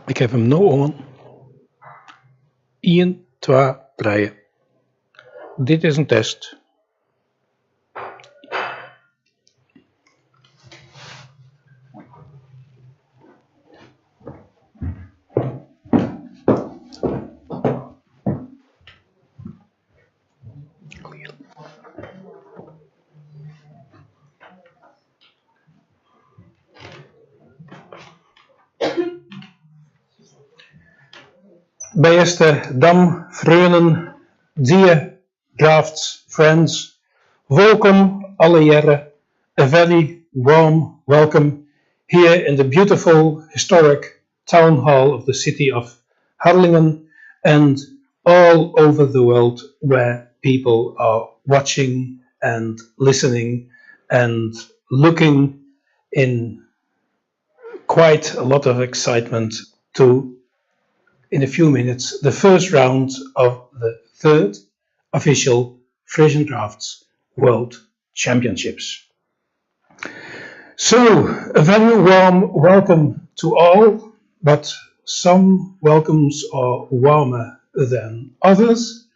Ik heb hem nu aan. 1, 2, 3. Dit is een test. Beste dam, vrienden, dear draughts, friends, welcome alle jaren, a very warm welcome here in the beautiful historic town hall of the city of Harlingen and all over the world where people are watching and listening and looking in quite a lot of excitement to, in a few minutes, the first round of the third official Frisian Draughts World Championships. So, a very warm welcome to all, but some welcomes are warmer than others.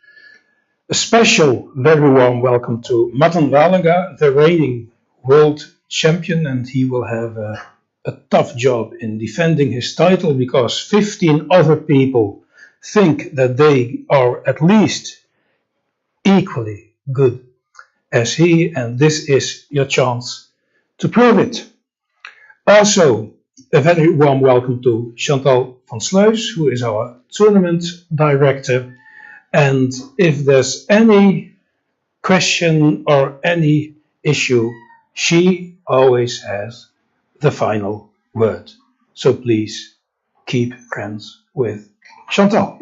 A special, very warm welcome to Martin Wallinga, the reigning world champion, and he will have a tough job in defending his title because 15 other people think that they are at least equally good as he, and this is your chance to prove it. Also, a very warm welcome to Chantal van Sluis, who is our tournament director, and if there's any question or any issue, she always has the final word. So please keep friends with Chantal.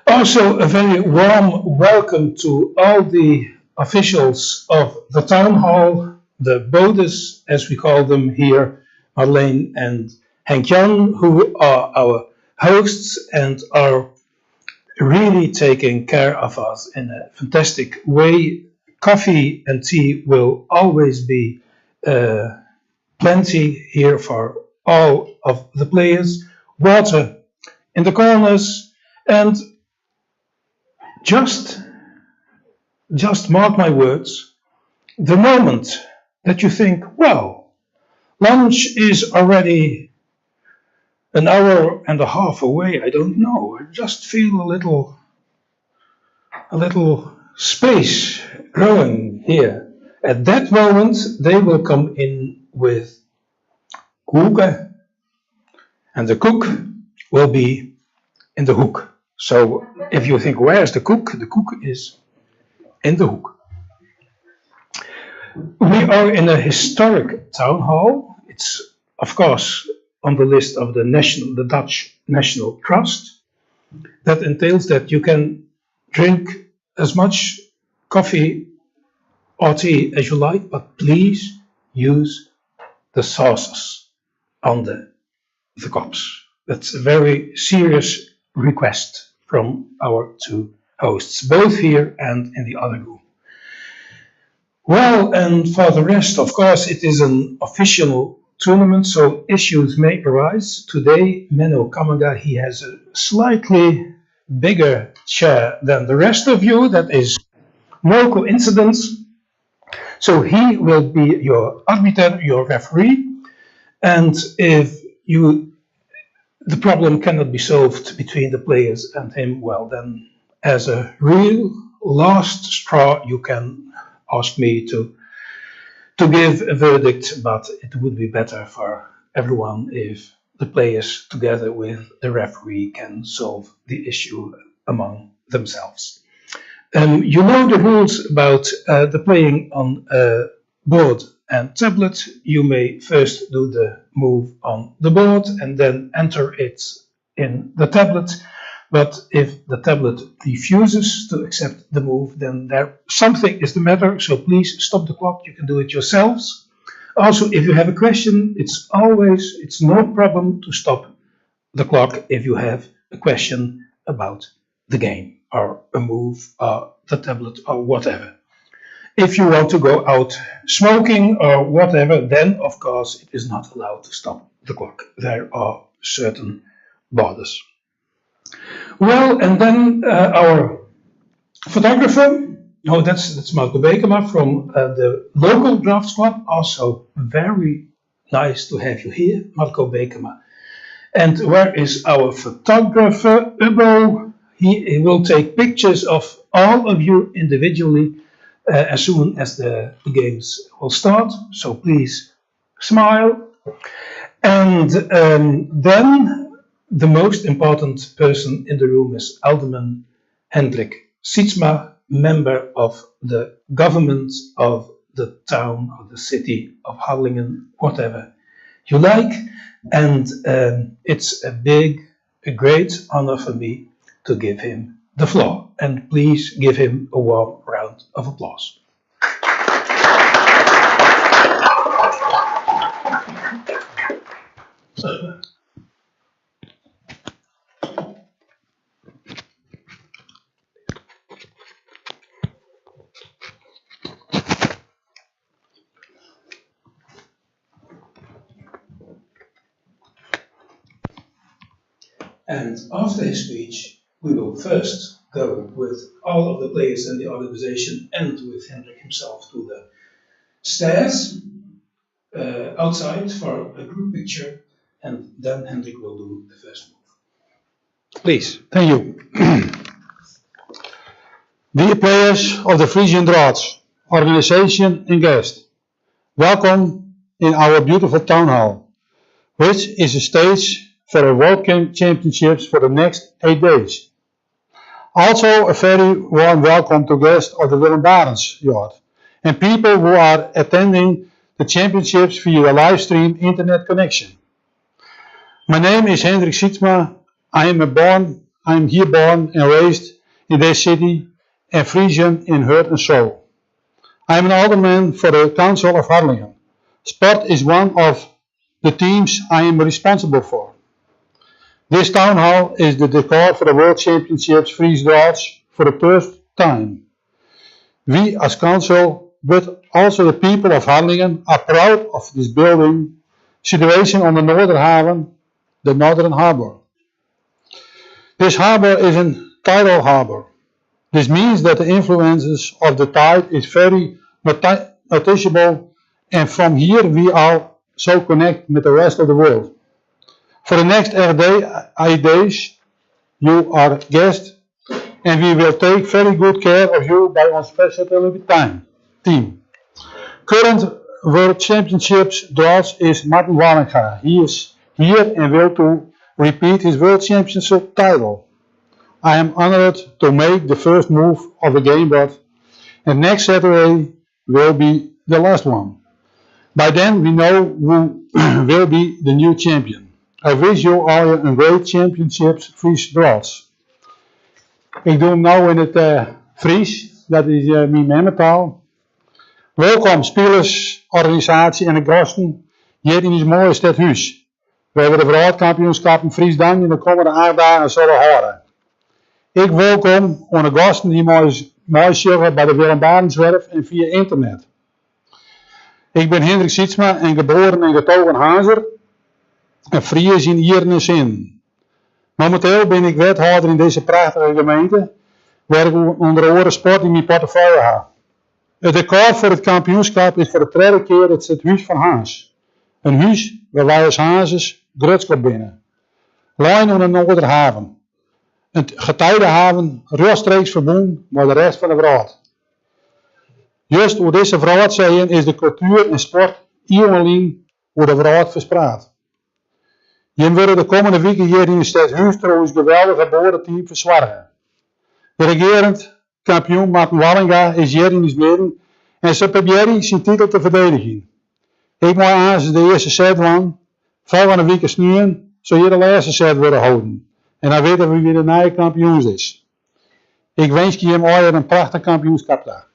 Also, a very warm welcome to all the officials of the town hall, the bodes, as we call them here, Marleen and Henk-Jan, who are our hosts and are really taking care of us in a fantastic way. Coffee and tea will always be plenty here for all of the players. Water in the corners, and just mark my words, the moment that you think, well, lunch is already an hour and a half away, I don't know, I just feel a little space growing here. At that moment, they will come in with koeken, and the cook will be in the hoek. So if you think, where's the cook is in the hoek. We are in a historic town hall. It's, of course, on the list of the Dutch National Trust. That entails that you can drink as much coffee or tea as you like, but please use the saucers on the cups. That's a very serious request from our two hosts, both here and in the other room. Well, and for the rest, of course, it is an official tournament, so issues may arise. Today, Menno Kamaga, he has a slightly bigger chair than the rest of you. That is no coincidence. So he will be your arbiter, your referee, and if the problem cannot be solved between the players and him, well then, as a real last straw, you can ask me to give a verdict, but it would be better for everyone if the players, together with the referee, can solve the issue among themselves. You know the rules about the playing on board and tablet. You may first do the move on the board and then enter it in the tablet. But if the tablet refuses to accept the move, then something is the matter. So please stop the clock. You can do it yourselves. Also, if you have a question, it's no problem to stop the clock if you have a question about the game or a move or the tablet or whatever. If you want to go out smoking or whatever, then of course it is not allowed to stop the clock. There are certain borders. Well, and then our photographer, no, that's Marco Bekema from the local drafts club. Also, very nice to have you here, Marco Bekema. And where is our photographer, Ubbo? He will take pictures of all of you individually as soon as the games will start. So please smile. And then the most important person in the room is Alderman Hendrik Sietsma, member of the government of the town or the city of Harlingen, whatever you like. And it's a great honor for me to give him the floor. And please give him a warm round of applause. And after his speech, we will first go with all of the players in the organization and with Hendrik himself to the stairs outside for a group picture, and then Hendrik will do the first move. Please. Thank you. Dear players of the Frisian draughts, organization and guests, welcome in our beautiful town hall, which is a stage for a World Championships for the next 8 days. Also a very warm welcome to guests of the Willem Barents Yard and people who are attending the championships via live stream internet connection. My name is Hendrik Sietsma. I am here born and raised in this city and Frisian in heart and soul. I am an alderman for the Council of Harlingen. Sport is one of the teams I am responsible for. This town hall is the decor for the World Championships Fries draughts for the first time. We as council, but also the people of Harlingen, are proud of this building situation on the Northern Harbour. This harbour is a tidal harbour. This means that the influences of the tide is very noticeable, and from here we are so connect with the rest of the world. For the next 8 days, you are guests, and we will take very good care of you by our special team. Current World Championships draughts is Martin Wallinga. He is here and will to repeat his World Championship title. I am honored to make the first move of the game board, and next Saturday will be the last one. By then we know who will be the new champion. I wish you all a great championships Fries draughts. Ik doe hem nou in het Fries, dat is mijn memmentaal. Welkom spelers, organisatie en de gasten hier in ons mooie stadhuis. We hebben de wereldkampioenschap in Friesland in de komende 8 dagen zullen houden. Ik welkom onze gasten die mooi zullen bij de Willem Barenswerf en via internet. Ik ben Hendrik Sietsma en geboren en getogen Hazer. En Fries in Ieren en Zin. Momenteel ben ik wethouder in deze prachtige gemeente, waar ik onder andere sport in mijn portefeuille heb. Het record voor het kampioenschap is voor de tweede keer het huis van Haas. Een huis waar wij als Hazes grutskop binnen. Lijn aan de Noorderhaven. Een getijdenhaven rechtstreeks verbonden met de rest van de wereld. Juist door deze veroorzaken is de cultuur en sport eeuwenlang door de wereld verspreid. Je willen de komende weken hier in het stadhuis trouwens geweldige boordenteam verzorgen. De regerend kampioen Martin Wallinga is hier in het midden en ze proberen zijn titel te verdedigen. Ik moet aan ze de eerste set van volgende week snuren, zo hier de laatste set worden houden. En dan weten we wie de nieuwe kampioen is. Ik wens je hem ooit een prachtig kampioenschap daar.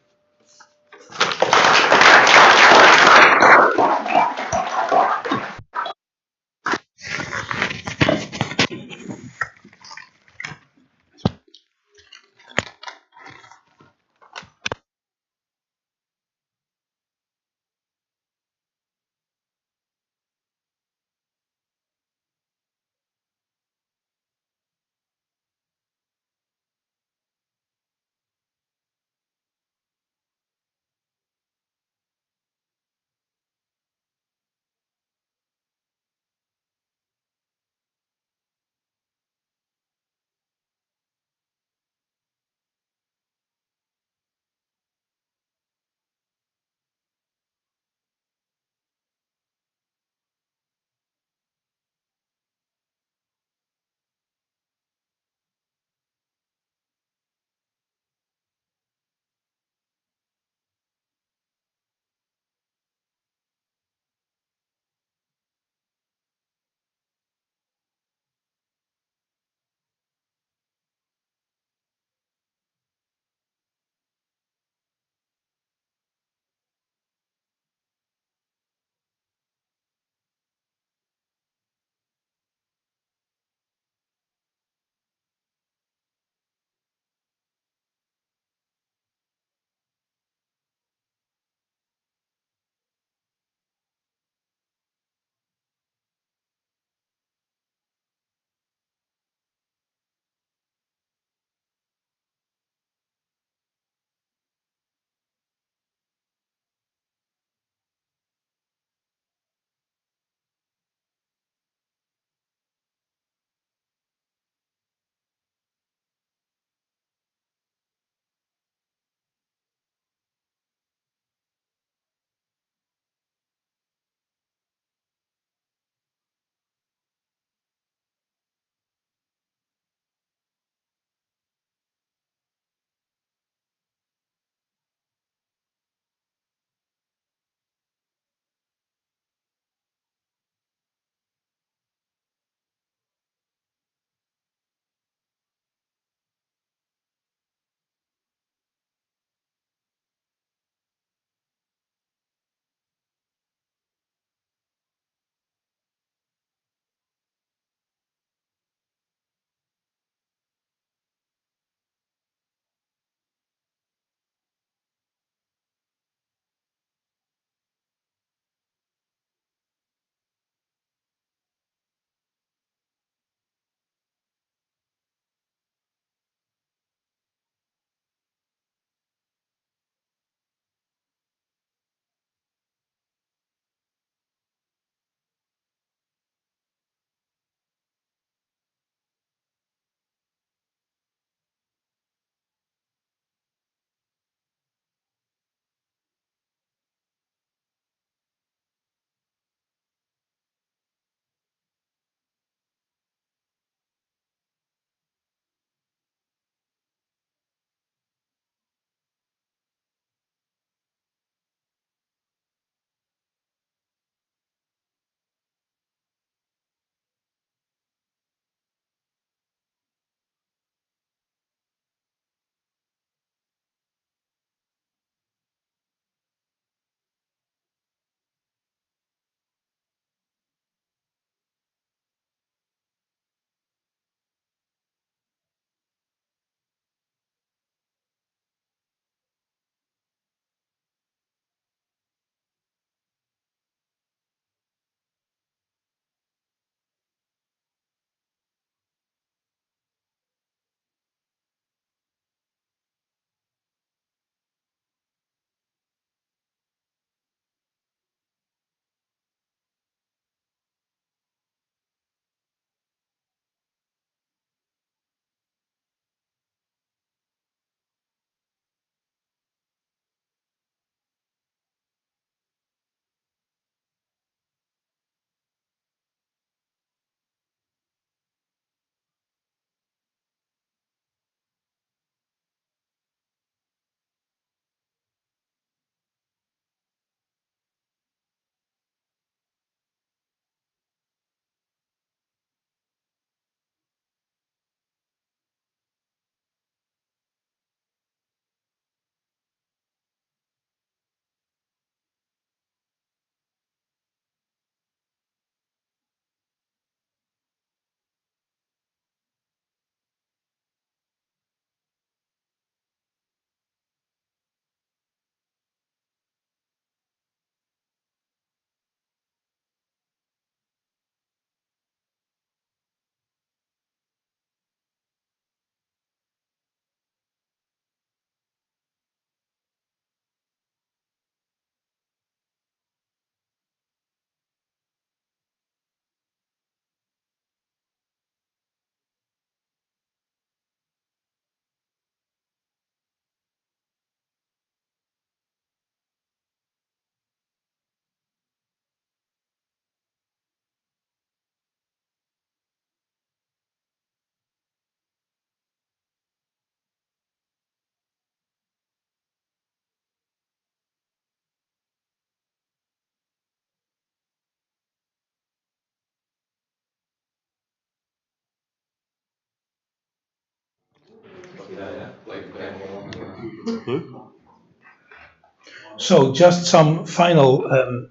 So just some final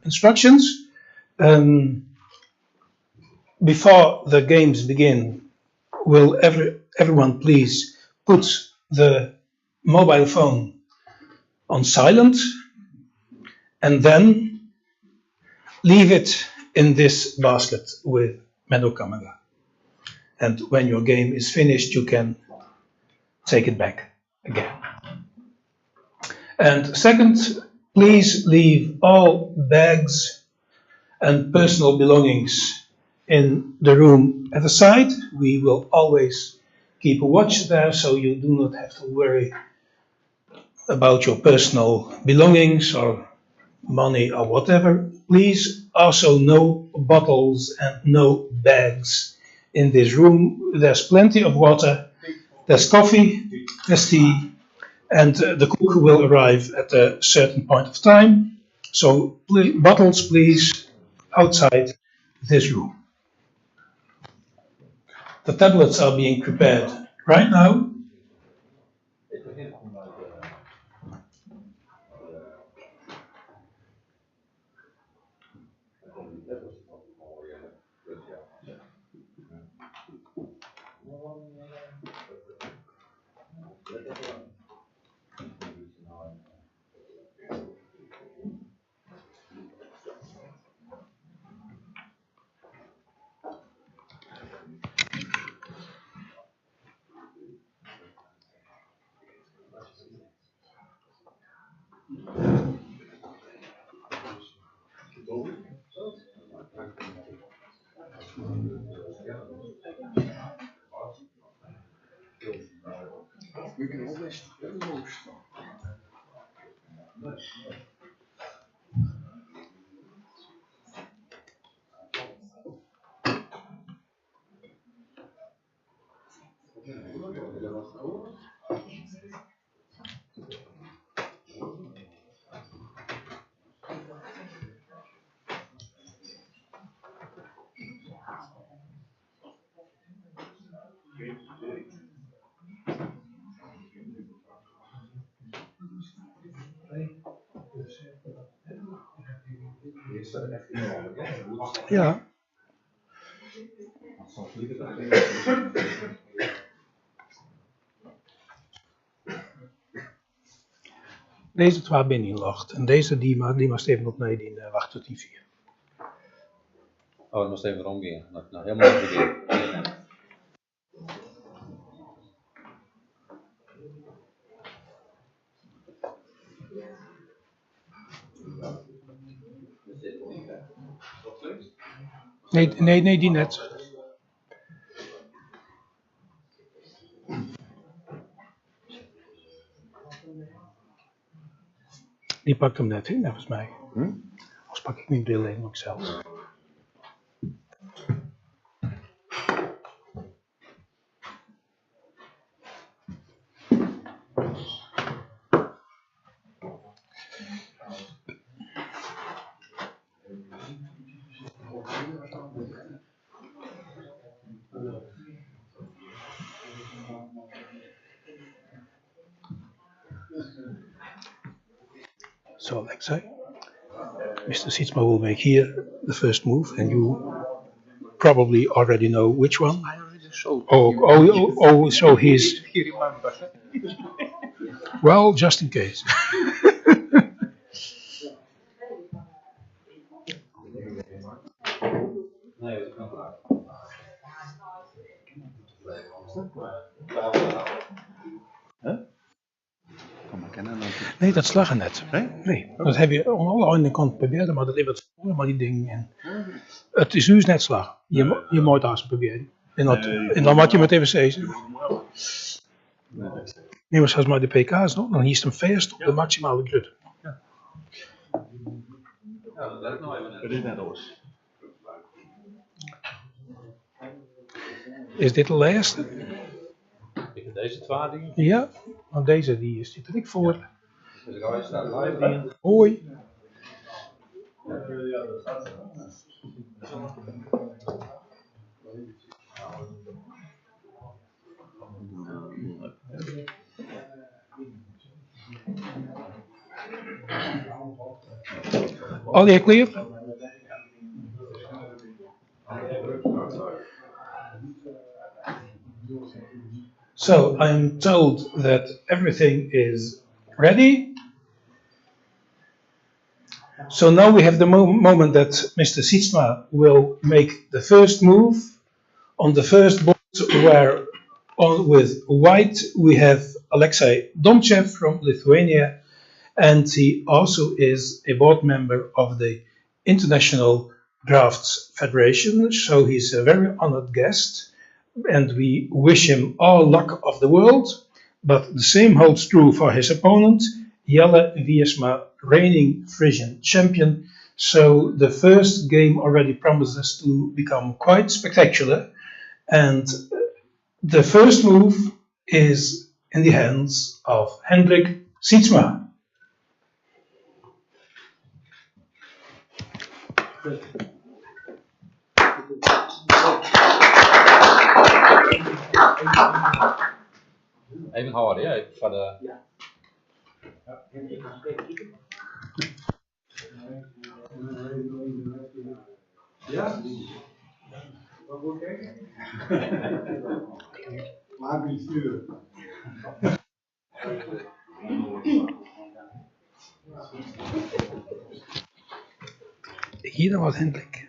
instructions. Before the games begin, will everyone please put the mobile phone on silent and then leave it in this basket with Meadow Kamaga. And when your game is finished, you can take it back again. And second, please leave all bags and personal belongings in the room at the side. We will always keep a watch there, so you do not have to worry about your personal belongings or money or whatever. Please also no bottles and no bags in this room. There's plenty of water, there's coffee, there's tea, and the cook will arrive at a certain point of time. So bottles, please, outside this room. The tablets are being prepared right now. Ja. Deze twee binnen inloggt. En deze die mag even opnemen die wacht tot die 4. Oh, dat moest even omgaan. Nou, helemaal verkeerd. Nee, die net. Die pakt hem net in, volgens mij. Anders pak ik niet bril even ook zelf. So, Alexa, Mr. Sietsma will make here the first move, and you probably already know which one. I already showed. Oh, so he's. He remembers. Well, just in case. Nee, dat slag er net. Nee, dat heb je aan alle andere kanten proberen, maar dat is wat voor, maar die dingen. En het is dus net slag. Je moet daar eens proberen. En dan wat je met even zeggen. Nee, maar zoals maar de pk's nog, dan hier is hem vast op de maximale grut. Ja, dat werkt nog even. Dat is net alles. Is dit de laatste? Ik heb deze twee dingen. Ja, want deze die zit er ik voor. Dus ik ga eens naar live dingen. Hoi. All here clear? So I'm told that everything is ready. So now we have the moment that Mr. Sietsma will make the first move. On the first board, where with white we have Alexei Domchev from Lithuania, and he also is a board member of the International Draughts Federation, so he's a very honored guest, and we wish him all luck of the world. But the same holds true for his opponent, Jelle Wiersma, reigning Frisian champion. So the first game already promises to become quite spectacular, and the first move is in the hands of Hendrik Sietsma. Even houden, ja, even voor de... Ja? Wat moet ik kijken? Laat me sturen. Hier was Hendrik.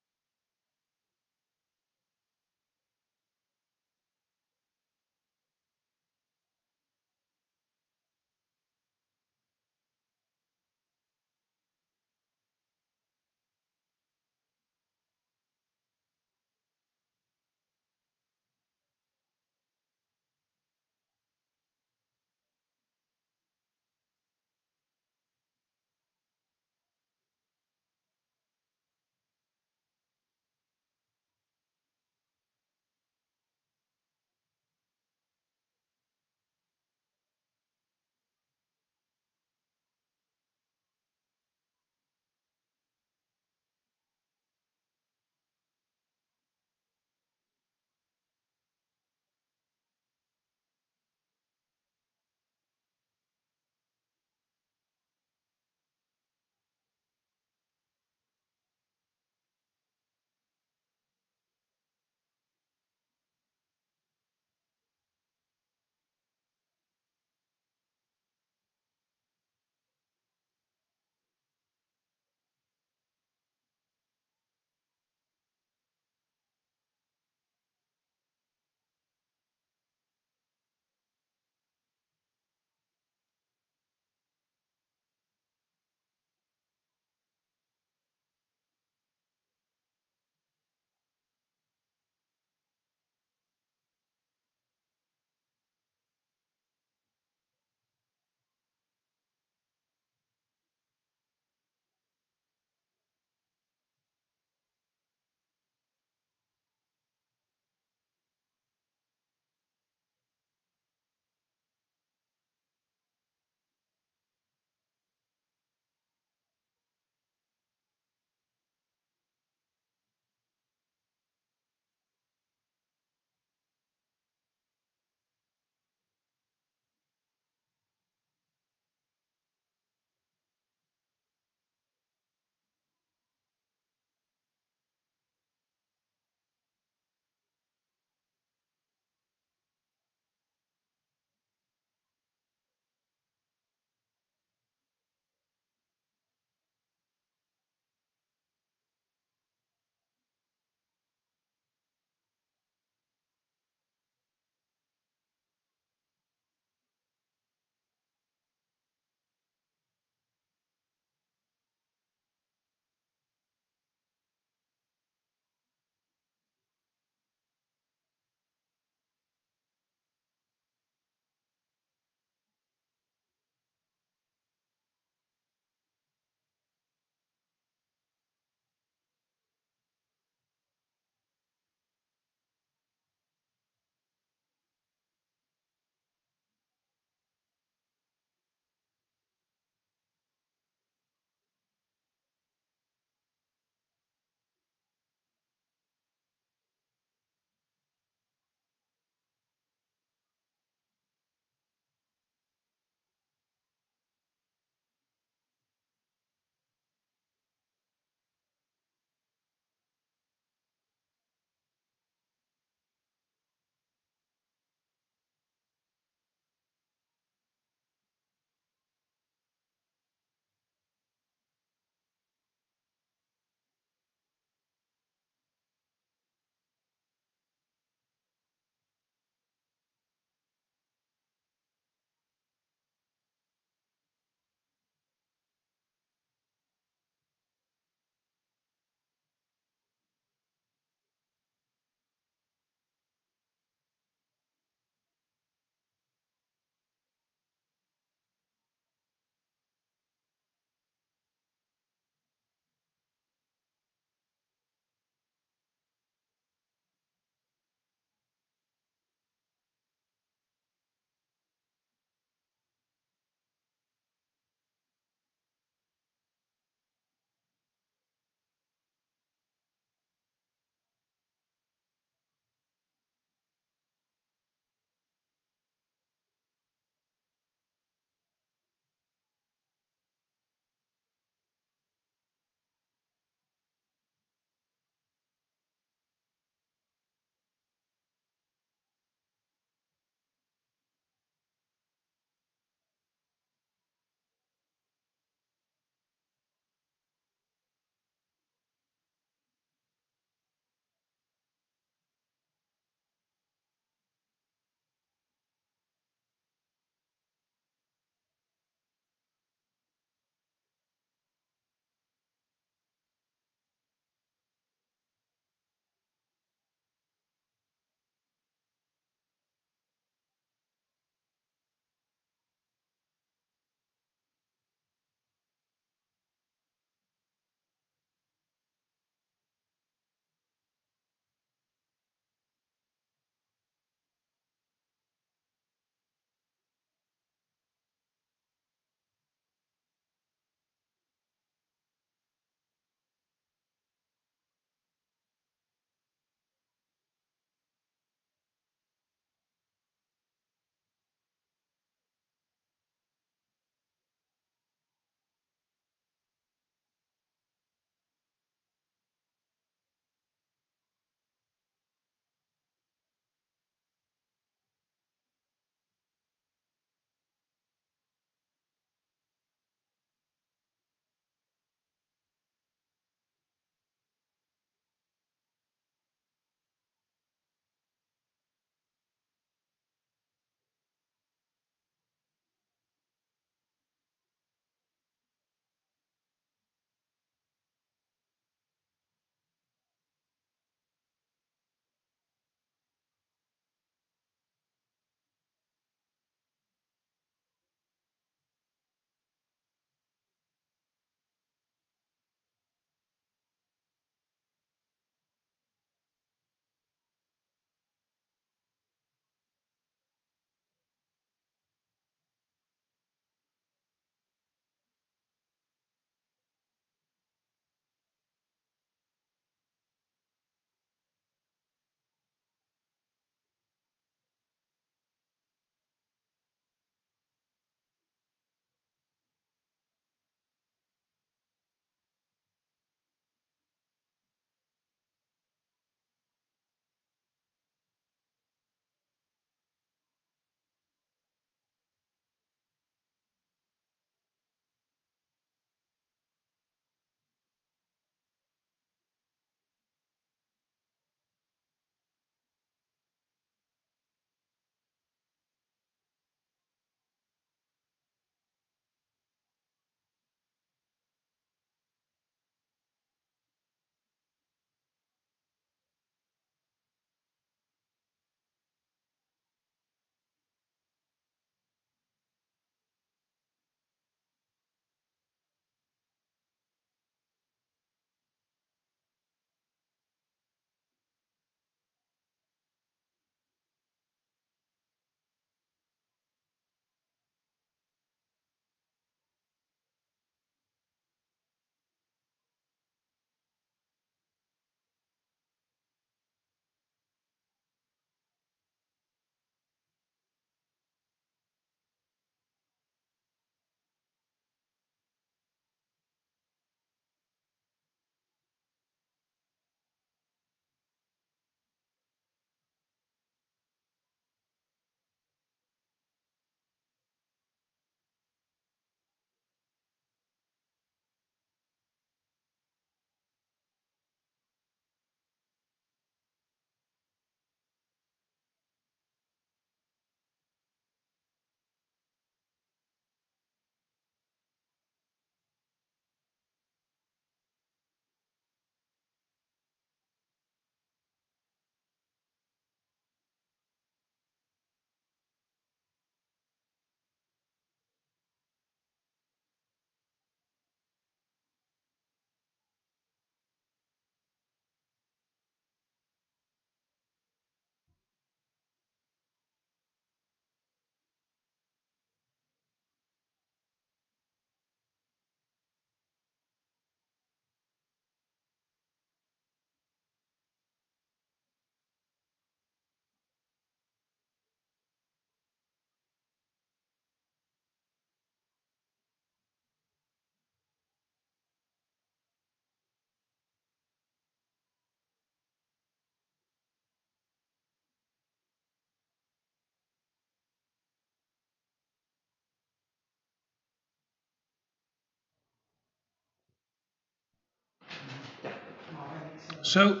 So,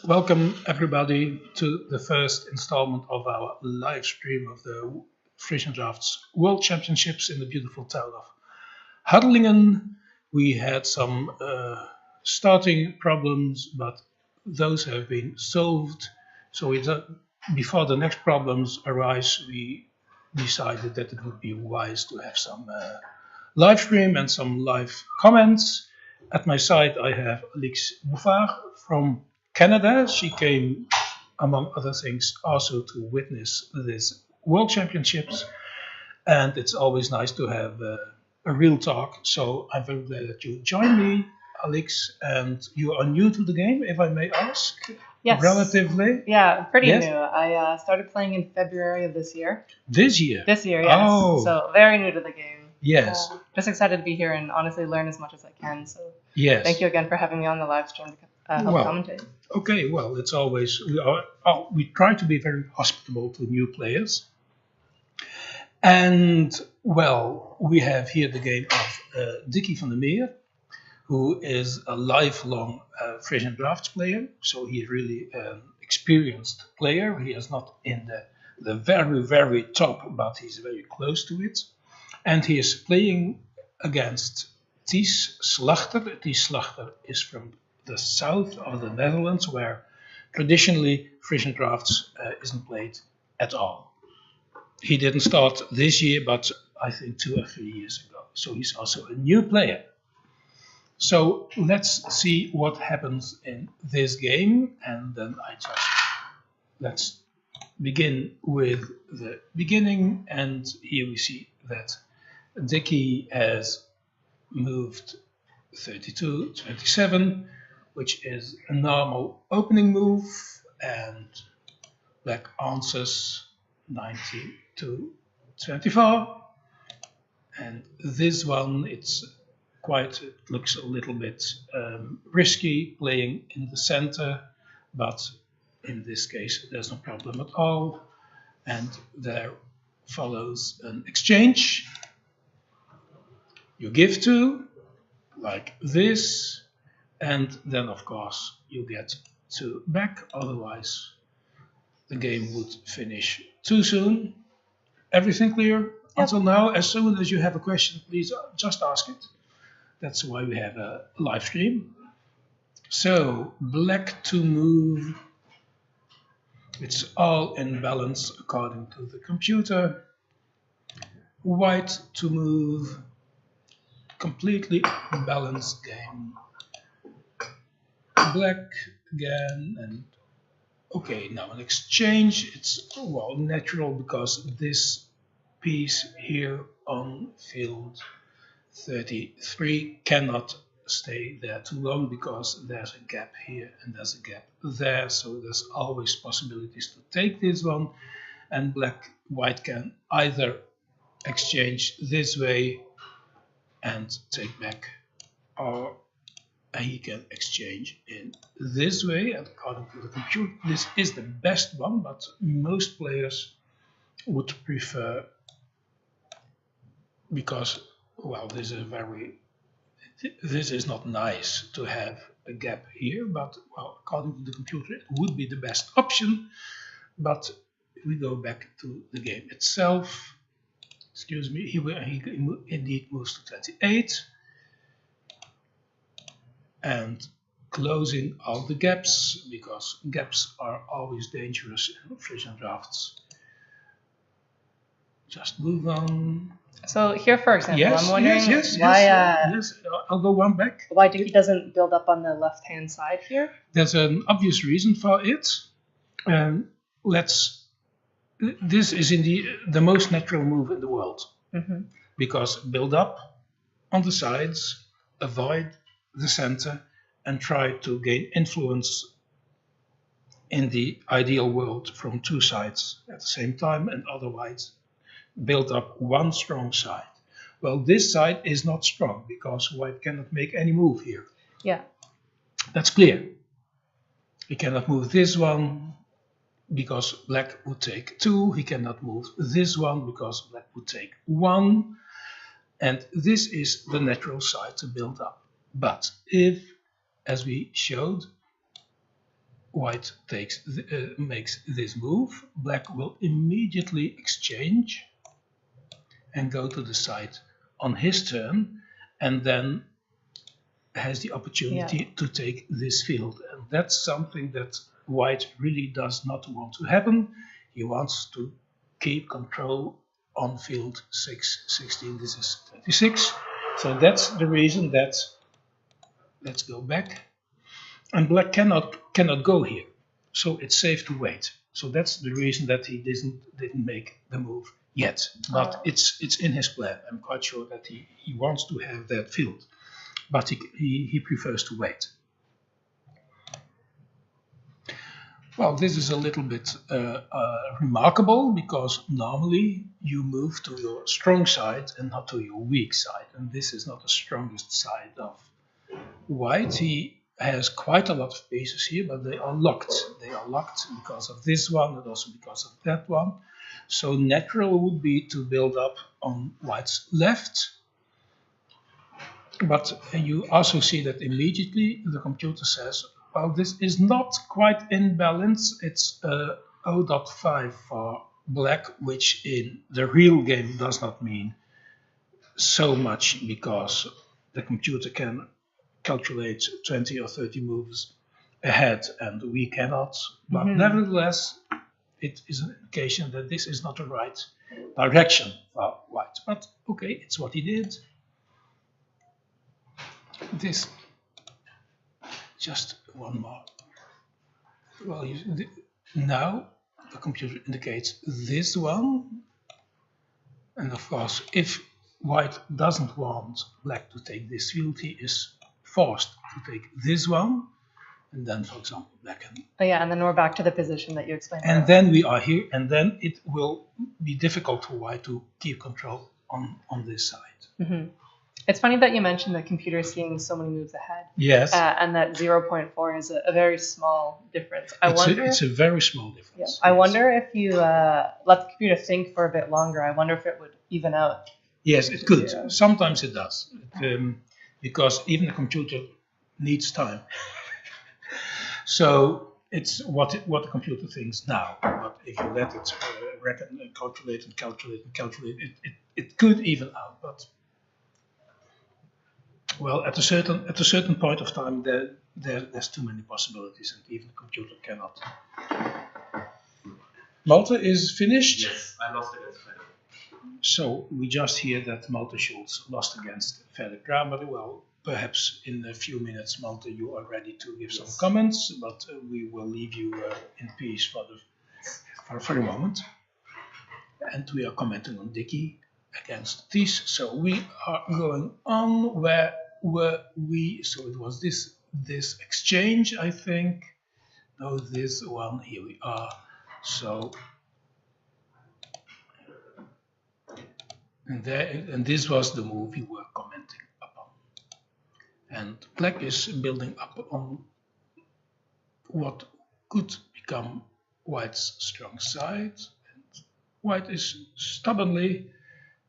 welcome everybody to the first installment of our live stream of the Frisian Draughts World Championships in the beautiful town of Harlingen. We had some starting problems, but those have been solved. So before the next problems arise, we decided that it would be wise to have some live stream and some live comments. At my side, I have Alix Bouffard from Canada. She came, among other things, also to witness this World Championships. And it's always nice to have a real talk. So I'm very glad that you joined me, Alix. And you are new to the game, if I may ask. Yes. Relatively. Yeah, pretty Yes. new. I started playing in February of this year. This year? This year, yes. Oh. So very new to the game. Yes. Just excited to be here and honestly learn as much as I can. So Yes. thank you again for having me on the live stream to help Well, commentate. Okay, well, it's always we try to be very hospitable to new players, and well, we have here the game of Dickie van der Meer, who is a lifelong Frisian drafts player. So he's really an experienced player. He is not in the very top, but he's very close to it, and he is playing against Ties Slachter. Ties Slachter is from the south of the Netherlands, where traditionally Frisian drafts isn't played at all. He didn't start this year, but I think 2 or 3 years ago. So he's also a new player. So let's see what happens in this game, and then let's begin with the beginning. And here we see that Dickie has moved 32, 27, which is a normal opening move, and Black answers 92, 24. And this one, it looks a little bit risky playing in the center, but in this case there's no problem at all. And there follows an exchange. You give two, like this, and then of course you get two back, otherwise the game would finish too soon. Everything clear until now? As soon as you have a question, please just ask it. That's why we have a live stream. So Black to move, it's all in balance according to the computer. White to move, completely balanced game. Black again, and okay, now an exchange. It's well natural because this piece here on field 33 cannot stay there too long because there's a gap here and there's a gap there, so there's always possibilities to take this one, and white can either exchange this way and take back, or he can exchange in this way. And according to the computer, this is the best one, but most players would prefer, because well, this is not nice to have a gap here, but well, according to the computer, it would be the best option. But if we go back to the game itself, excuse me, he indeed moves to 28 and closing all the gaps, because gaps are always dangerous in Frisian drafts. Just move on. So here, for example, Yes, I'm wondering yes, why yes. I'll go one back. why Dickie doesn't build up on the left-hand side here. There's an obvious reason for it. This is indeed the most natural move in the world, because build up on the sides, avoid the center, and try to gain influence in the ideal world from two sides at the same time, and otherwise build up one strong side. Well, this side is not strong because white cannot make any move here. Yeah. That's clear. He cannot move this one because black would take 2. He cannot move this one because black would take 1. And this is the natural side to build up. But if, as we showed, white makes this move, black will immediately exchange and go to the side on his turn, and then has the opportunity to take this field. And that's something that white really does not want to happen. He wants to keep control on field 16. This is 26. So that's the reason that, let's go back, and black cannot go here. So it's safe to wait. So that's the reason that he didn't make the move yet. But it's in his plan. I'm quite sure that he wants to have that field. But he prefers to wait. Well, this is a little bit remarkable, because normally you move to your strong side and not to your weak side. And this is not the strongest side of white. He has quite a lot of pieces here, but they are locked. They are locked because of this one and also because of that one. So natural would be to build up on white's left. But you also see that immediately the computer says, well, this is not quite in balance. It's 0.5 for black, which in the real game does not mean so much, because the computer can calculate 20 or 30 moves ahead and we cannot. But nevertheless, it is an indication that this is not the right direction for white. But okay, it's what he did. This, just one more. Well, now the computer indicates this one, and of course, if white doesn't want black to take this field, he is forced to take this one, and then, for example, black can. Oh yeah, and then we're back to the position that you explained. And then we are here, and then it will be difficult for white to keep control on this side. Mm-hmm. It's funny that you mentioned the computer seeing so many moves ahead. Yes. And that 0.4 is a very small difference. It's a very small difference. Yeah, I wonder if you let the computer think for a bit longer, I wonder if it would even out. Yes, it could. Yeah. Sometimes it does. Because even the computer needs time. So it's what the computer thinks now. But if you let it reckon and calculate, it could even out. But well, at a certain point of time, there's too many possibilities, and even the computer cannot. Malta is finished. Yes, I lost against Fredrik. So we just hear that Malta Schulz lost against Fredrik Kramer. Well, perhaps in a few minutes, Malta, you are ready to give some comments, but we will leave you in peace for a moment. And we are commenting on Dickey against Thies. So we are going on. Where were we? So it was this exchange, I think. No, this one. Here we are. So and this was the move we were commenting upon. And black is building up on what could become white's strong side. And white is stubbornly,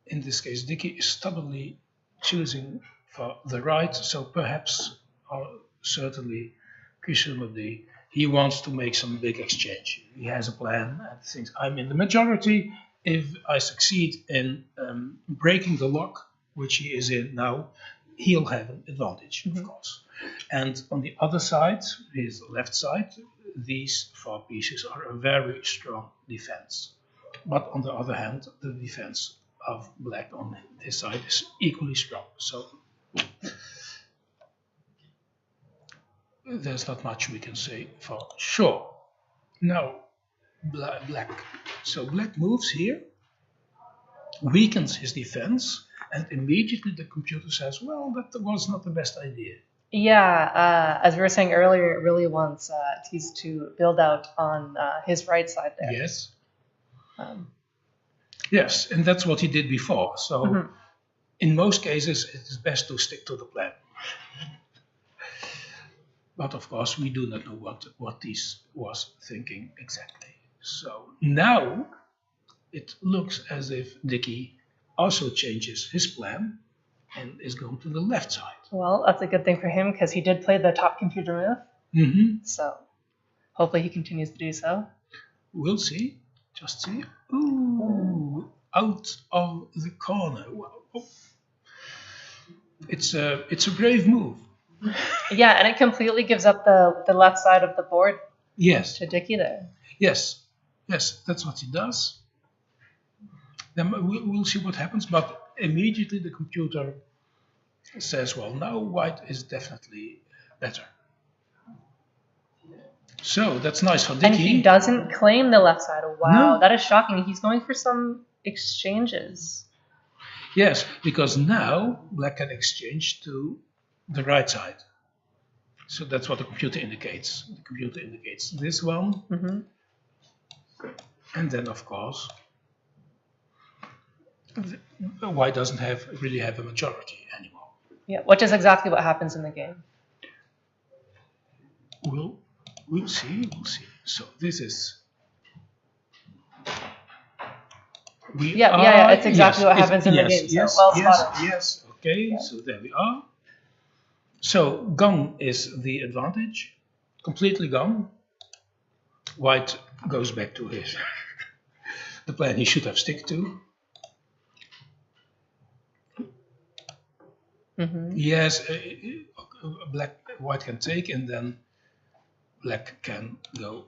in this case Dickey is stubbornly choosing for the right, so perhaps, or certainly, presumably, he wants to make some big exchange. He has a plan and thinks, I'm in the majority. If I succeed in breaking the lock, which he is in now, he'll have an advantage, of course. And on the other side, his left side, these 4 pieces are a very strong defense. But on the other hand, the defense of black on his side is equally strong. So there's not much we can say for sure. Now, black. So black moves here, weakens his defense, and immediately the computer says, well, that was not the best idea. Yeah, as we were saying earlier, it really wants Thies to build out on his right side there. Yes. Yes, and that's what he did before. So in most cases, it is best to stick to the plan. But of course, we do not know what Thies was thinking exactly. So now it looks as if Dickey also changes his plan and is going to the left side. Well, that's a good thing for him, because he did play the top computer move. So Hopefully he continues to do so. We'll see. Just see. Ooh, out of the corner. Wow. Oh. It's a brave move. Yeah, and it completely gives up the left side of the board Yes. to Dicky there. Yes. Yes, that's what he does. Then we'll see what happens, but immediately the computer says, well, now white is definitely better. So that's nice for Dicky. And he doesn't claim the left side. Wow, No. that is shocking. He's going for some exchanges. Yes, because now black can exchange to the right side. So that's what the computer indicates. The computer indicates this one. Mm-hmm. And then, of course, white doesn't really have a majority anymore. Yeah, which is exactly what happens in the game. We'll see. So this is. Yeah, it's exactly what happens in the game. So well spotted. Yes. Okay, so there we are. So gone is the advantage, completely gone. White goes back to his the plan he should have stick to. Mm-hmm. Yes, white can take, and then black can go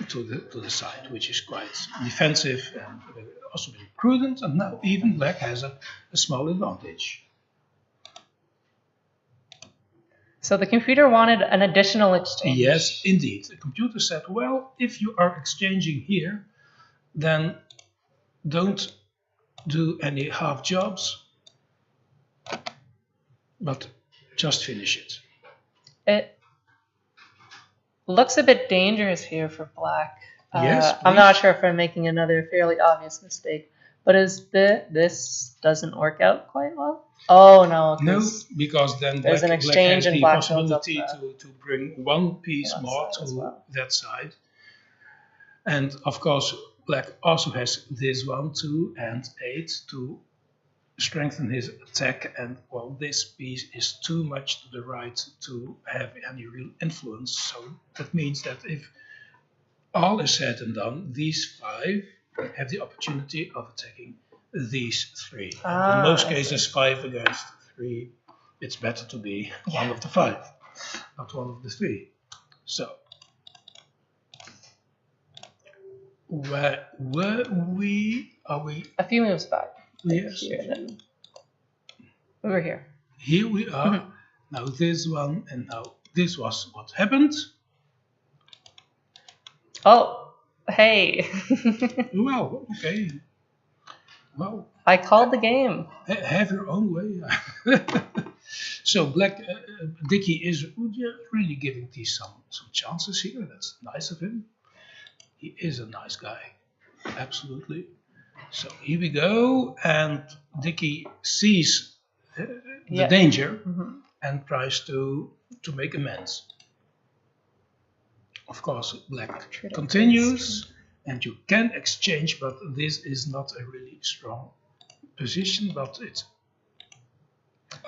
to the side, which is quite defensive and also very prudent. And now even black has a small advantage. So the computer wanted an additional exchange. Yes, indeed. The computer said, well, if you are exchanging here, then don't do any half jobs, but just finish it. It looks a bit dangerous here for black. Yes, I'm not sure if I'm making another fairly obvious mistake, but this doesn't work out quite well? Oh no. No, because then there's an exchange black has and the black possibility to bring one piece more side as to well. that side. And of course, black also has this 1, 2, and 8 to strengthen his attack. And well, this piece is too much to the right to have any real influence. So that means that if all is said and done, these 5 have the opportunity of attacking these 3. And in most cases, 5 against 3, it's better to be one of the 5, not one of the 3. So, where were we? Are we? A few moves back. Yes. Here, then. Over here. Here we are. Mm-hmm. Now this one, and now this was what happened. Oh, hey. Well, okay. Well, I called the game. have your own way. So black Dicky is really giving these some chances here. That's nice of him. He is a nice guy, absolutely. So here we go, and Dicky sees the danger and tries to make amends. Of course, black continues, and you can exchange, but this is not a really strong position. But it's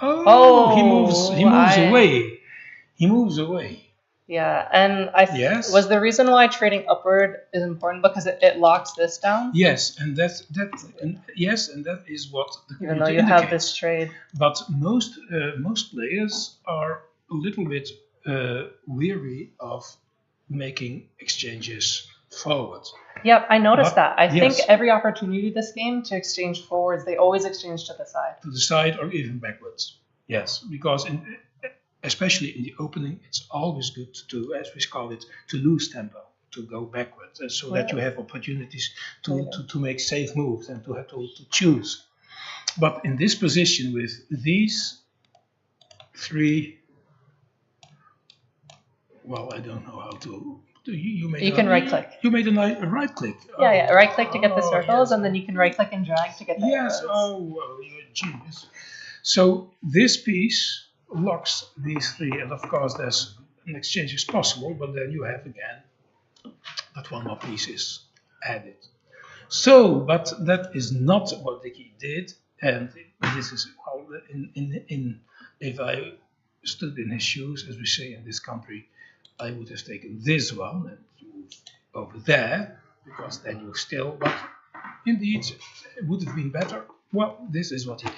he moves away. He moves away. Yeah, and was the reason why trading upward is important because it locks this down. Yes, and that is what the even though you have this trade. But most players are a little bit weary of making exchanges forward. Yep, I noticed that. I think every opportunity this game to exchange forwards, they always exchange to the side. To the side or even backwards. Yes, because especially in the opening, it's always good to, as we call it, to lose tempo, to go backwards, so that you have opportunities to make safe moves and to choose. But in this position with these 3, well, I don't know how to. You can right click. You made a right click. Yeah, right click to get the circles, and then you can right click and drag to get the arrows. Well, you're a genius. So this piece locks these 3, and of course there's an exchange is possible, but then you have again that one more piece is added. So, but that is not what Dicky did, and this is if I stood in his shoes, as we say in this country, I would have taken this one and moved over there, because then you still, but indeed, it would have been better. Well, this is what he did.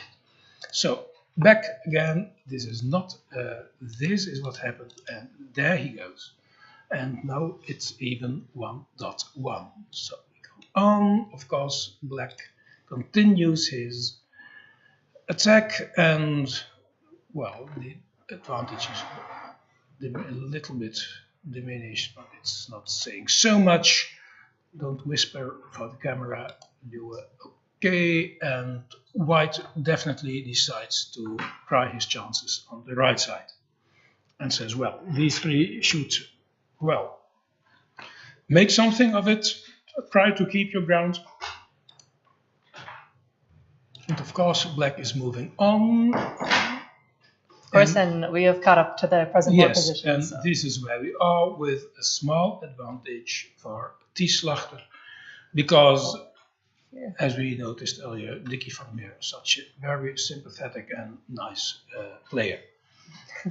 So, back again, this is not, this is what happened, and there he goes. And now it's even 1.1. So we go on. Of course, black continues his attack, and well, the advantage is a little bit diminished, but it's not saying so much. Don't whisper for the camera. You were okay, and white definitely decides to try his chances on the right side and says, well, these three should, well, make something of it, try to keep your ground. And of course, black is moving on. Of course, and we have caught up to the present board position. Yes, and this is where we are with a small advantage for Tieslachter, because, as we noticed earlier, Dickie van Meer is such a very sympathetic and nice player.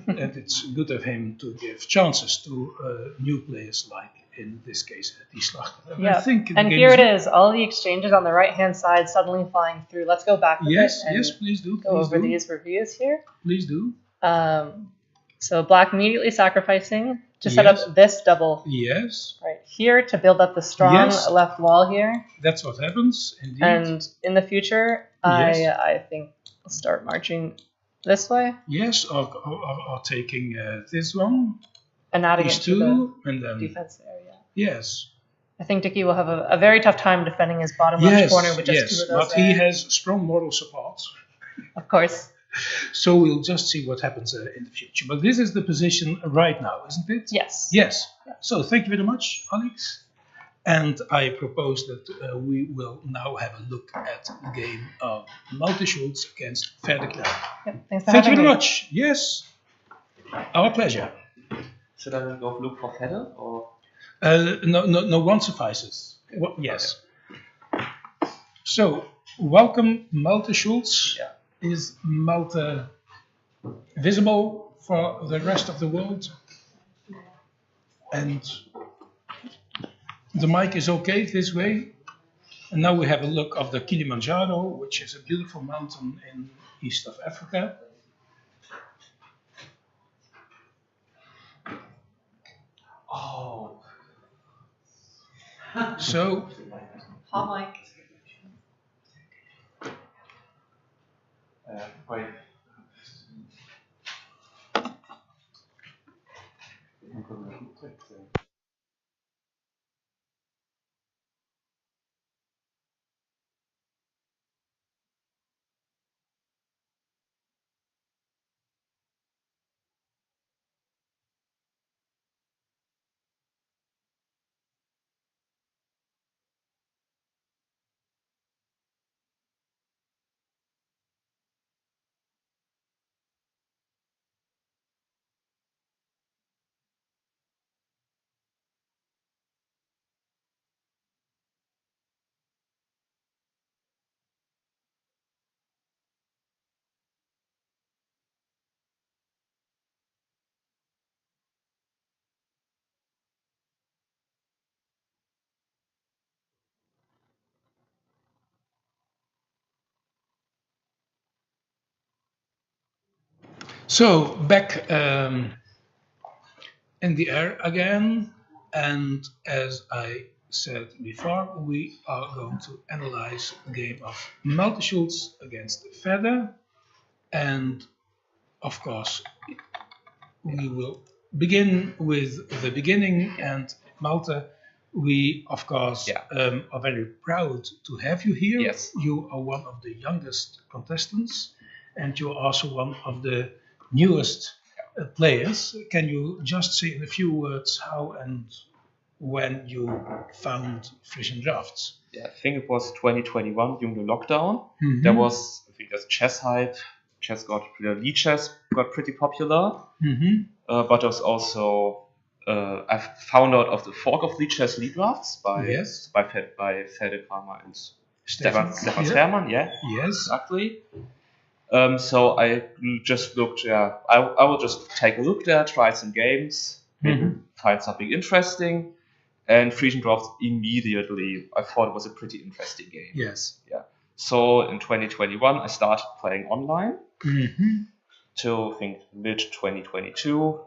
And it's good of him to give chances to new players, like in this case Tieslachter. Yeah, and here it is, all the exchanges on the right-hand side suddenly flying through. Let's go back. Yes, yes, please do. Go over these reviews here. Please do. So black immediately sacrificing to set up this double. Yes. Right here to build up the strong left wall here. That's what happens, indeed. And in the future, I think I'll start marching this way. Yes, or taking this one. And adding these it to two, the and then defense area. Yes. I think Dickie will have a very tough time defending his bottom left corner with just two of those. But he has strong moral support. Of course. So we'll just see what happens in the future. But this is the position right now, isn't it? Yes. Yes. So thank you very much, Alex. And I propose that we will now have a look at the game of Multi-Schultz against Verder. Yep, thank you very much. Yes. Our pleasure. Should I go look for Fedder or? No, one suffices. Well, yes. So, welcome, Malte Schultz. Yeah. Is Malte visible for the rest of the world? And the mic is okay this way. And now we have a look of the Kilimanjaro, which is a beautiful mountain in east of Africa. Oh. So. Hot mic. Wait. So back in the air again, and as I said before, we are going to analyze the game of Multi-Schultz against Verder, and of course we will begin with the beginning. And Malte, we of course are very proud to have you here. Yes. You are one of the youngest contestants, and you're also one of the newest players. Can you just say in a few words how and when you found Frisian draughts? Yeah, I think it was 2021 during the lockdown. Mm-hmm. There was, I think, there's chess hype. League chess got pretty popular. Mm-hmm. But there was also, I found out of the fork of league chess league drafts by Fede Kramer and Stefan Hermann. Yeah. Yes. Exactly. So I just looked. I will just take a look there, try some games. maybe find something interesting. And Frisian draughts immediately, I thought it was a pretty interesting game. Yes. Yeah. So in 2021, I started playing online till I think mid 2022.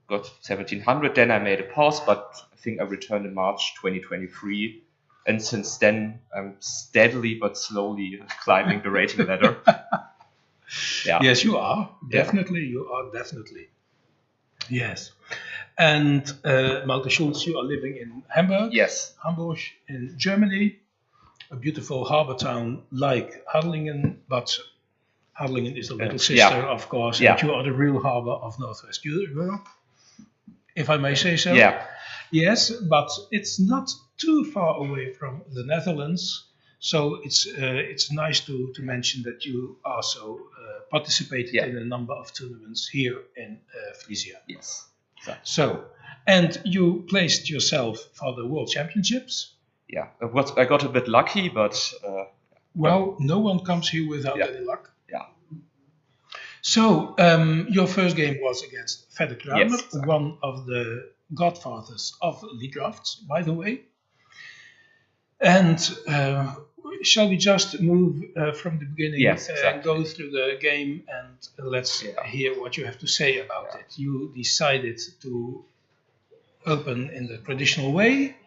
Got 1700. Then I made a pause, but I think I returned in March 2023. And since then, I'm steadily but slowly climbing the rating ladder. Yeah. Yes, you are. Definitely, you are definitely. Yes. And Malte Schulz, you are living in Hamburg. Yes. Hamburg in Germany. A beautiful harbor town like Harlingen, but Harlingen is the little sister, of course, and you are the real harbor of Northwest Europe, if I may say so. Yeah. Yes, but it's not too far away from the Netherlands, so it's nice to mention that you also participated in a number of tournaments here in Frisian. Yes. Exactly. So, and you placed yourself for the World Championships. Yeah, I got a bit lucky, but well, no one comes here without any luck. Yeah. So, your first game was against Fede Kramer, Yes, exactly. one of the godfathers of lead drafts, by the way. And shall we just move from the beginning and go through the game, and let's hear what you have to say about it. You decided to open in the traditional way,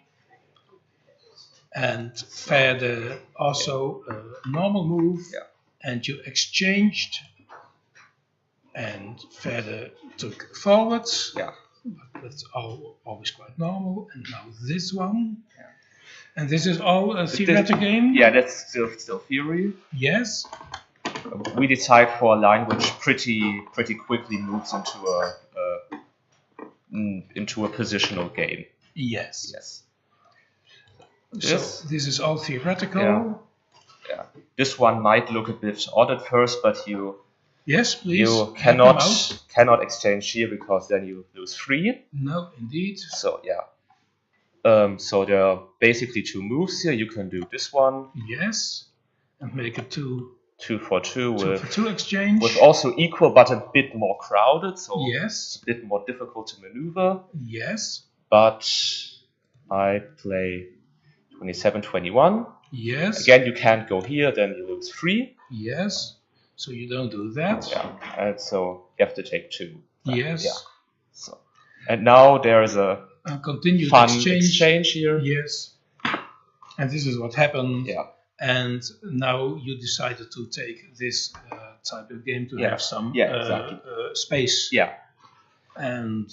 and Fede also a normal move, and you exchanged, and Fede took forwards. Yeah. But that's always quite normal. And now this one. Yeah. And this is all a theoretical game? Yeah, that's still theory. Yes. We decide for a line which pretty quickly moves into a positional game. Yes. Yes. So this is all theoretical. Yeah. This one might look a bit odd at first, but you please. cannot exchange here because then you lose 3. No, indeed. So so there are basically 2 moves here. You can do this one. Yes. And make a 2 for 2 with 2 exchange. With also equal but a bit more crowded, so it's a bit more difficult to maneuver. Yes. But I play 27-21. Yes. Again, you can't go here, then you lose 3. Yes. So you don't do that. Yeah. And so you have to take 2. Yes. Yeah. So and now there is a continued fun exchange here. Yes. And this is what happened. Yeah. And now you decided to take this type of game to have some space. Yeah. And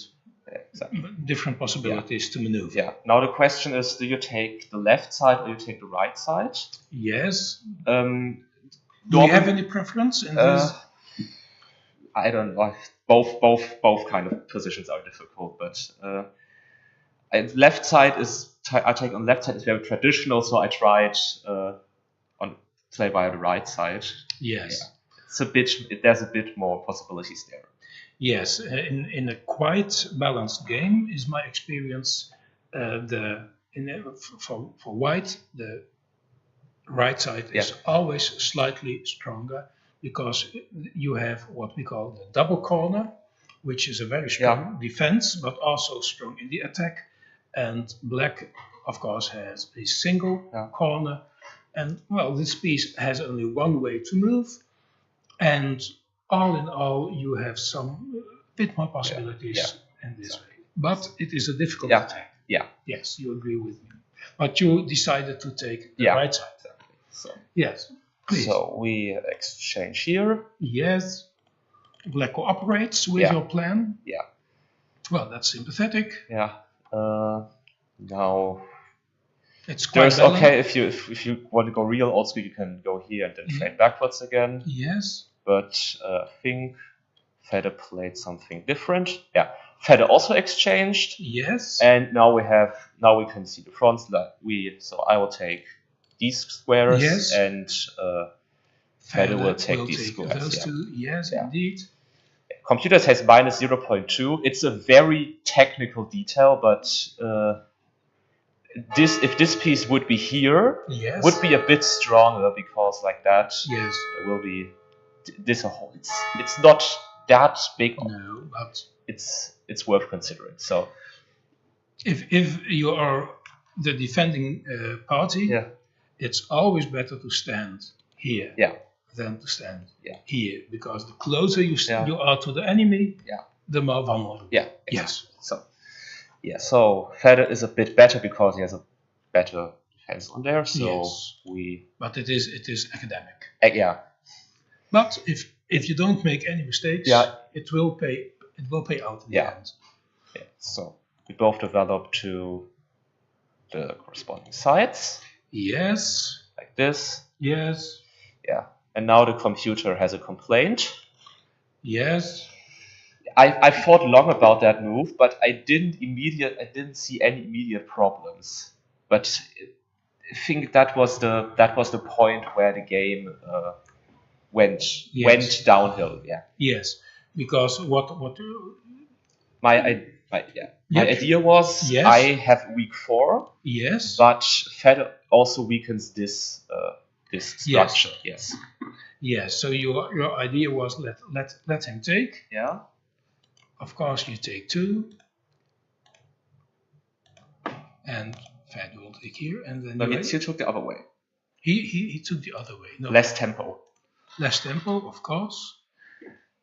different possibilities to maneuver. Yeah. Now the question is, do you take the left side or you take the right side? Yes. Do you have any preference in this? I don't know. Both kind of positions are difficult, but left side I take on left side is very traditional, so I tried on play by the right side. Yes. Yeah. There's a bit more possibilities there. Yes, in a quite balanced game is my experience. For white, the right side is always slightly stronger because you have what we call the double corner, which is a very strong defense, but also strong in the attack. And black, of course, has a single corner. And, well, this piece has only one way to move. And all in all, you have some bit more possibilities in this way. But it is a difficult attack. Yeah. Yes, you agree with me. But you decided to take the right side. So, yes, please. So we exchange here. Yes. Black cooperates with your plan. Yeah. Well, that's sympathetic. Yeah. Now it's quite okay if you want to go real old school, you can go here and then trade backwards again. Yes. But I think Fede played something different. Yeah. Fede also exchanged. Yes. And now we can see the fronts. So I will take these squares and Fede will take these squares. Those two. Yes, indeed. Computer says minus 0.2. It's a very technical detail, but if this piece would be here, would be a bit stronger because like that, it will be this a whole. It's not that big. No, but it's it's worth considering. So If you are the defending party, yeah, it's always better to stand here yeah, than to stand Yeah. here, because the closer Yeah. you are to the enemy, Yeah. the more vulnerable. yeah. Yes. So yeah, so Feder is a bit better because he has a better defense on there. So Yes. we But it is academic. yeah. But if you don't make any mistakes, Yeah. it will pay out in Yeah. the end. Yeah, so we both develop to the corresponding sides, Yes. like this. Yes. Yeah, and now the computer has a complaint. Yes. I thought long about that move, but I didn't see any immediate problems. But I think that was the point where the game went downhill. Yeah, Yes. Because what my idea was Yes. I have weak 4. yes. But Fed also weakens this structure. Yes. Yes. So your idea was let him take. Yeah. Of course you take 2. And Fed will take here, and then No, he took the other way. he took the other way. No. Less tempo. Less tempo, of course.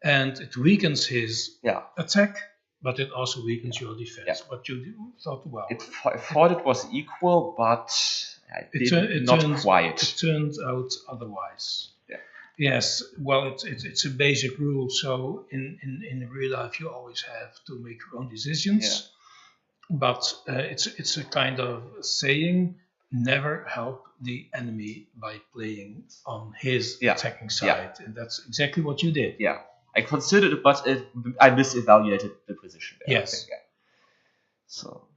And it weakens his attack, but it also weakens your defense. Yeah. But you thought, well, I thought it was equal, but not quite. It turned out otherwise. Yeah. Yes. Well, it's a basic rule. So in real life, you always have to make your own decisions. Yeah. But it's a kind of saying: never help the enemy by playing on his attacking side, and that's exactly what you did. Yeah. I considered it, but I misevaluated the position there. Yes. I think, yeah. So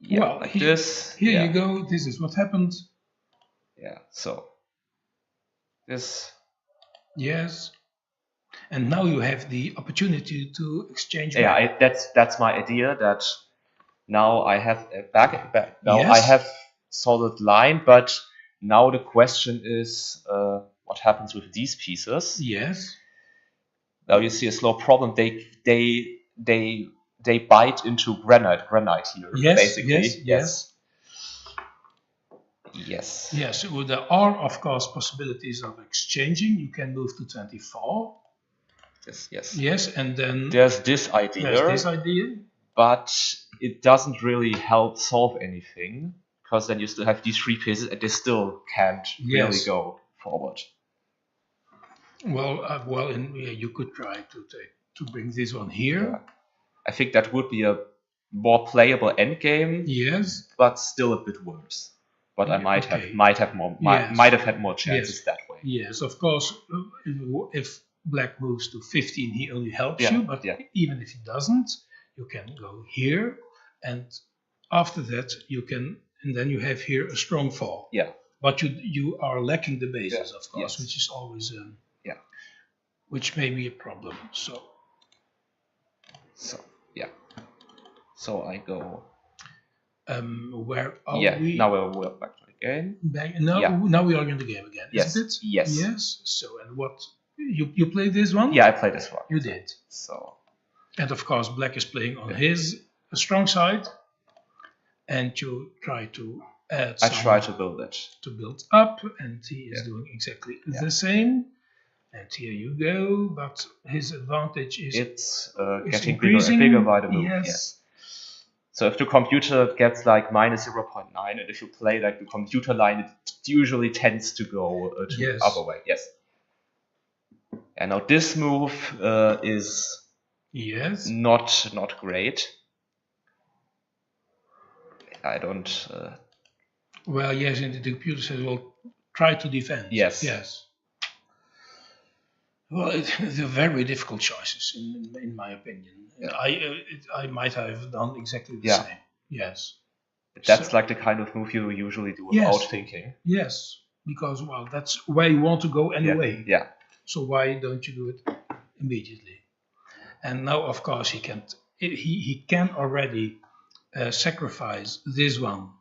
well, like this. Here you go. This is what happened. Yeah. So this. Yes. And now you have the opportunity to exchange. Yeah, that's my idea. That now I have a back. Now Yes. I have solid line, but now the question is what happens with these pieces. Yes. Now you see a slow problem. They bite into granite here. Yes. Basically. Yes. Yes. Well, there are of course possibilities of exchanging. You can move to 24. Yes. Yes, and then there's this idea. But it doesn't really help solve anything, because then you still have these 3 pieces and they still can't really go forward. Well, you could try to bring this one here. Yeah. I think that would be a more playable endgame. Yes, but still a bit worse. But I might have had more chances that way. Yes, of course. If Black moves to 15, he only helps you. But even if he doesn't, you can go here, and after that and then you have here a strong fall. Yeah. But you are lacking the bases, of course, which is always which may be a problem. So So I go. Where are we? Now we're back to the game. Now we are in the game again, isn't it? Yes. Yes. So and what you played this one? Yeah, I played this one. You did. So. And of course, Black is playing on his strong side, and you try to add. I try to build it. To build up, and he is doing exactly the same. And here you go, but his advantage is getting increasing. bigger by the move. Yes. So if the computer gets like minus 0.9, and if you play like the computer line, it usually tends to go to the other way. Yes. And now this move is not great. I don't. Well, yes, and the computer says, "Well, try to defend." Yes. Well, they're very difficult choices, in my opinion. I might have done exactly the same. Yes. That's like the kind of move you usually do without thinking. Yes, because that's where you want to go anyway. Yeah. So why don't you do it immediately? And now, of course, he can't. He can already sacrifice this one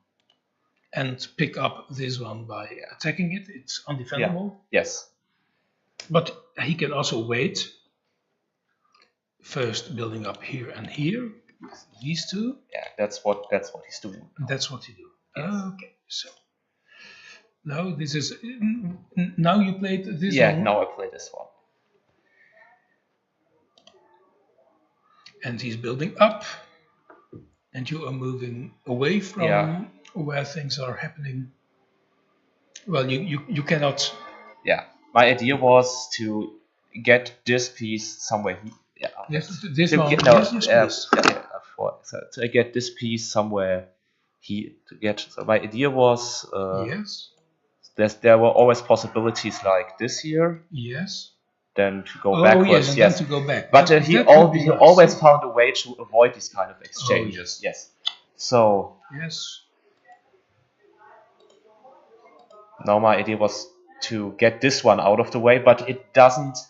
and pick up this one by attacking it. It's undefendable. Yes. But he can also wait first building up here and here. These two. Yeah, that's what he's doing. That's what you do. Yes. Okay, so now this is now you played this Yeah, one, now I play this one. and he's building up, and you are moving away from Yeah. where things are happening. Well, you cannot. Yeah, my idea was to get this piece somewhere here. Yeah, This to one. get, no, Yes, yes, please. so to get this piece somewhere here to get. So my idea was Yes. there were always possibilities like this here, Yes. then to go Oh backwards. yes, and Yes, then to go back. but That he would be nice. always found a way to avoid these kind of exchanges. yes. So Yes. now my idea was to get this one out of the way, but it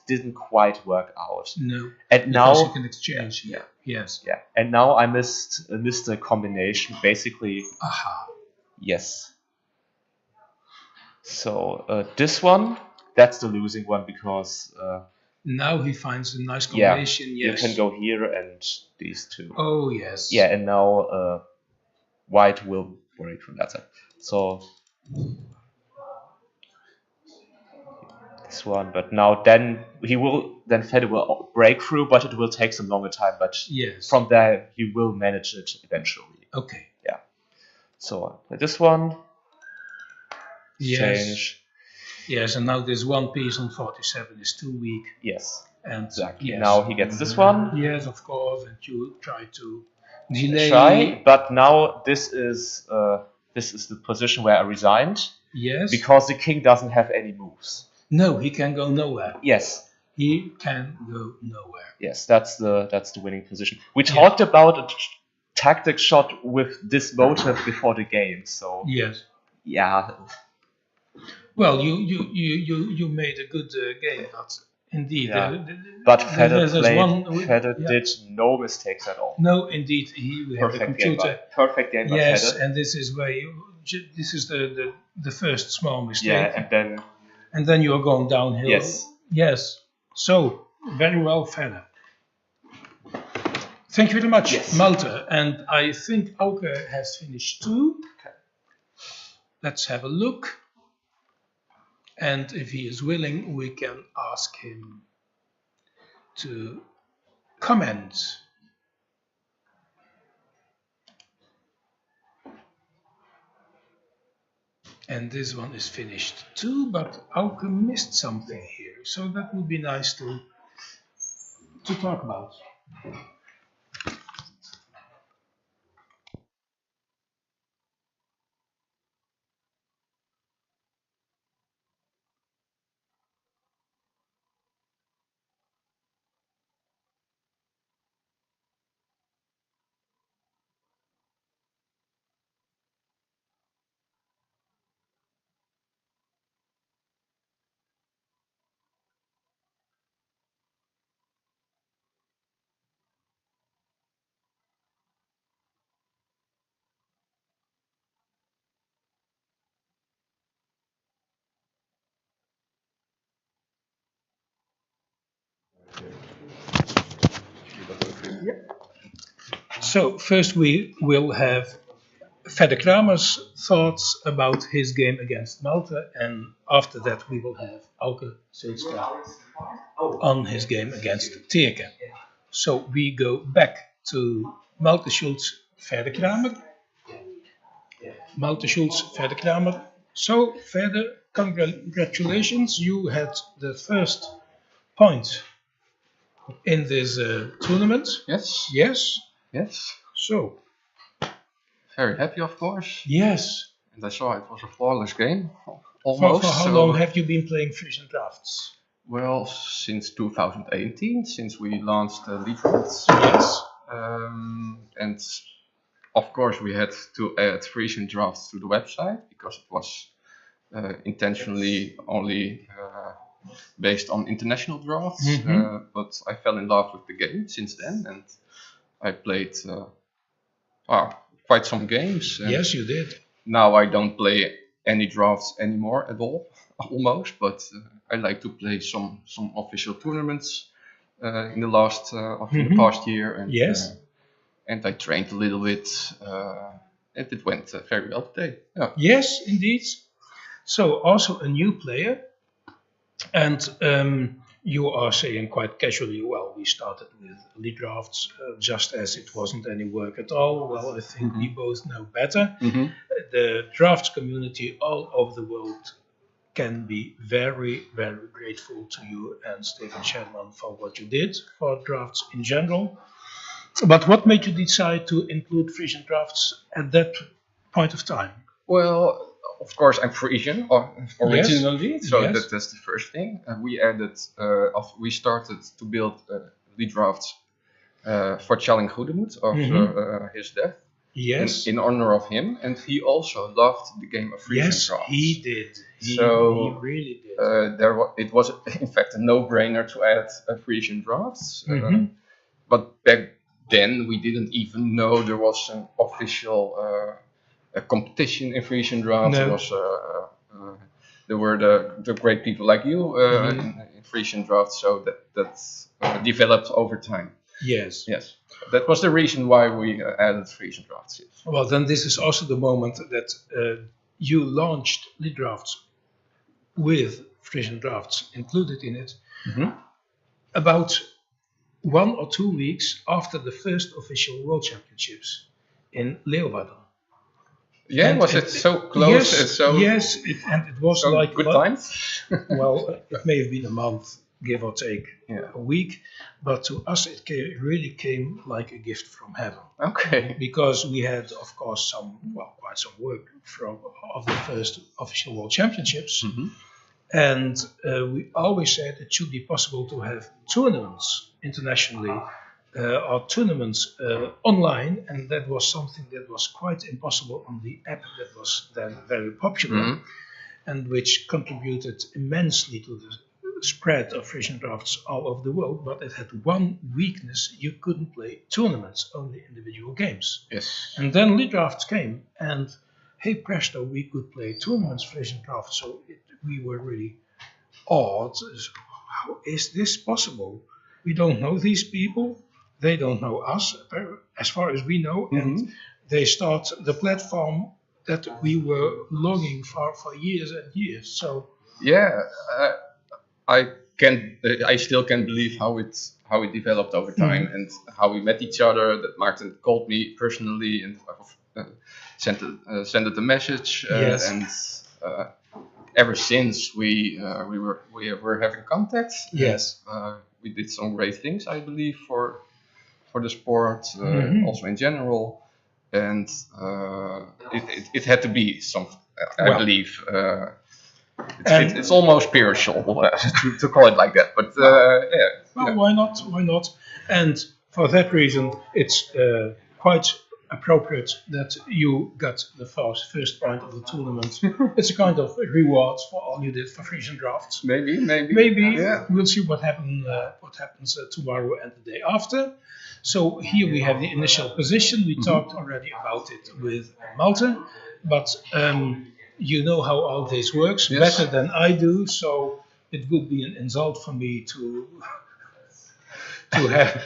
didn't quite work out. No. And Because now you can exchange. yeah. Yes. Yeah, and now I missed the combination. Basically, Aha. yes. So this one, that's the losing one because Now he finds a nice yeah, combination. you Yes. can go here and these two. Oh yes. Yeah, and now white will break from that side. So this one, but now then Fede will break through, but it will take some longer time. But Yes. from there he will manage it eventually. Okay. Yeah. So this one. Yes. Change. Yes, and now this one piece on 47 is too weak. Yes. And Exactly. yes. Now he gets this one. Yes, of course, and you try to delay. Try, but now this is the position where I resigned. Yes. Because the king doesn't have any moves. No, he can go nowhere. Yes. He can go nowhere. Yes, that's the winning position. We talked about a tactic shot with this motive before the game, so yes. Yeah. Well, you made a good game, but indeed. Yeah. But Fede yeah. did no mistakes at all. No, indeed, he had a computer. Perfect game by Yes, Fede. and this is where this is the first small mistake. Yeah, and then you are going downhill. Yes. Yes. So very well, Fede. Thank you very much, Yes. Malte. And I think Auke has finished too. Okay. Let's have a look. And if he is willing, we can ask him to comment. And this one is finished too, but Auke missed something here. So that would be nice to talk about. So first we will have Fede Kramer's thoughts about his game against Malta, and after that we will have Auke Zilstra on his game against Teerke. So we go back to Malte Schulz, Fede Kramer. Malte Schulz, Fede Kramer. So Fede, congratulations, you had the first point in this tournament. Yes. Yes. Yes. So. Very happy, of course. Yes. And I saw it was a flawless game, almost. For how long have you been playing Frisian draughts? Well, since 2018, since we launched draughts. Yes. And of course we had to add Frisian draughts to the website because it was intentionally only based on international draughts. But I fell in love with the game since then, and I played quite some games. Yes, you did. Now I don't play any drafts anymore at all, almost. But I like to play some official tournaments. in the last in the past year, and Yes. and I trained a little bit, and it went very well today. Yeah. Yes, indeed. So also a new player, and you are saying quite casually, well, we started with lead drafts just as it wasn't any work at all. Well, I think we both know better. The drafts community all over the world can be very, very grateful to you and Stephen Shvartsman for what you did for drafts in general. But what made you decide to include Frisian drafts at that point of time? Well, of course, I'm Frisian originally, so Yes. that's the first thing. We added, we started to build lead drafts for Challing Goedemoed of his death. Yes. In honor of him, and he also loved the game of Frisian Yes, drafts. he did. He really did. It was in fact a no-brainer to add Frisian drafts. But back then we didn't even know there was an official a competition in Frisian drafts. No. There was there were the great people like you in Frisian drafts, so that developed over time. Yes. Yes, that was the reason why we added Frisian drafts. Yes. Well, then this is also the moment that you launched lead drafts with Frisian drafts included in it. About 1 or 2 weeks after the first official World Championships in Leeuwarden. Yeah, And was it so close? Yes, and so yes, it was so like good times. well, it may have been a month, give or take Yeah. a week, but to us it really came like a gift from heaven. Okay. Because we had, of course, quite some work of the first official World Championships, and we always said it should be possible to have tournaments internationally or tournaments online, and that was something that was quite impossible on the app that was then very popular and which contributed immensely to the spread of Frisian drafts all over the world. But it had one weakness: you couldn't play tournaments, only individual games. Yes. And then lead drafts came, and hey presto, we could play tournaments Frisian drafts. So we were really awed. How is this possible? We don't know these people. They don't know us, as far as we know, and they start the platform that we were longing for years and years. So Yeah, I still can't believe how it developed over time and how we met each other. That Martin called me personally and sent a message, Yes. and ever since we were having contact. Yes. And, we did some great things, I believe, for the sport, also in general, and it had to be something. I believe. It's almost spiritual to call it like that, but yeah. Well, why not? Why not? And for that reason, it's quite appropriate that you got the first point of the tournament. It's a kind of reward for all you did for Frisian drafts. Maybe. Yeah. We'll see what happens tomorrow and the day after. So here we have the initial position. We talked already about it with Malte, but you know how all this works better than I do. So it would be an insult for me to have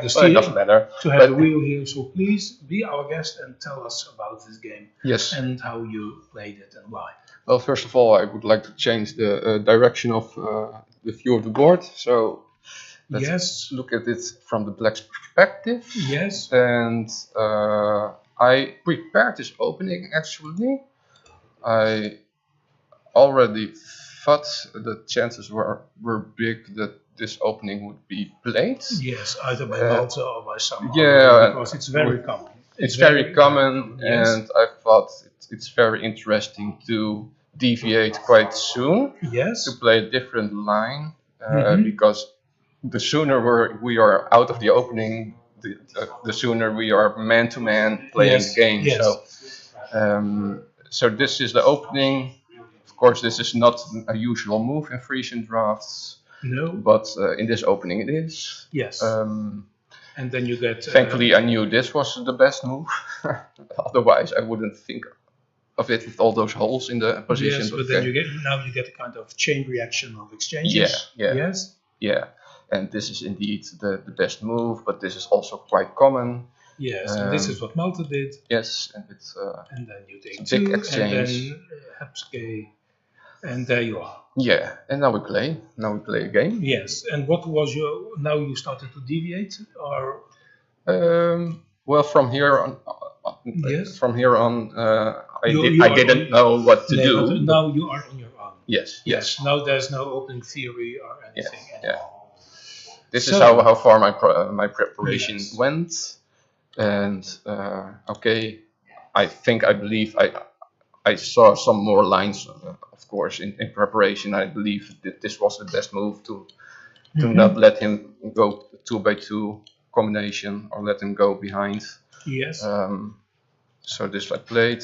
the steer, Well, it doesn't matter. to have the wheel here. So please be our guest and tell us about this game. Yes. And how you played it and why. Well, first of all, I would like to change the direction of the view of the board. So let's look at it from the black's perspective. Yes. And I prepared this opening actually. I already thought the chances were big that this opening would be played. Yes, either by Malte or by someone. Yeah, because it's very common. It's very common, yes. and I thought it's very interesting to deviate quite soon. Yes. To play a different line, because the sooner we are out of the opening, the sooner we are man to man playing the game. Yes. So this is the opening. Of course, this is not a usual move in Frisian drafts. No. But in this opening it is. Yes. And then you get. Thankfully, I knew this was the best move. Otherwise, I wouldn't think of it with all those holes in the position. Yes, but then you get a kind of chain reaction of exchanges. Yeah. Yes. Yeah. and this is indeed the best move, but this is also quite common. Yes, and this is what Malte did. Yes, and it's And then you take a big 2, exchange. and then Hapske, and there you are. Yeah, and now we play. Now we play a game. Yes, and what was your? Now you started to deviate, or Well, from here on, Yes. from here on, I You are didn't on- know what to no, do. but now you are on your own. Yes, yes. Now there's no opening theory or anything. Yeah. This So- is how far my preparation Yes. went, and okay, I believe I saw some more lines, of course, in preparation. I believe that this was the best move to not let him go 2x2 combination or let him go behind. Yes. So this I played.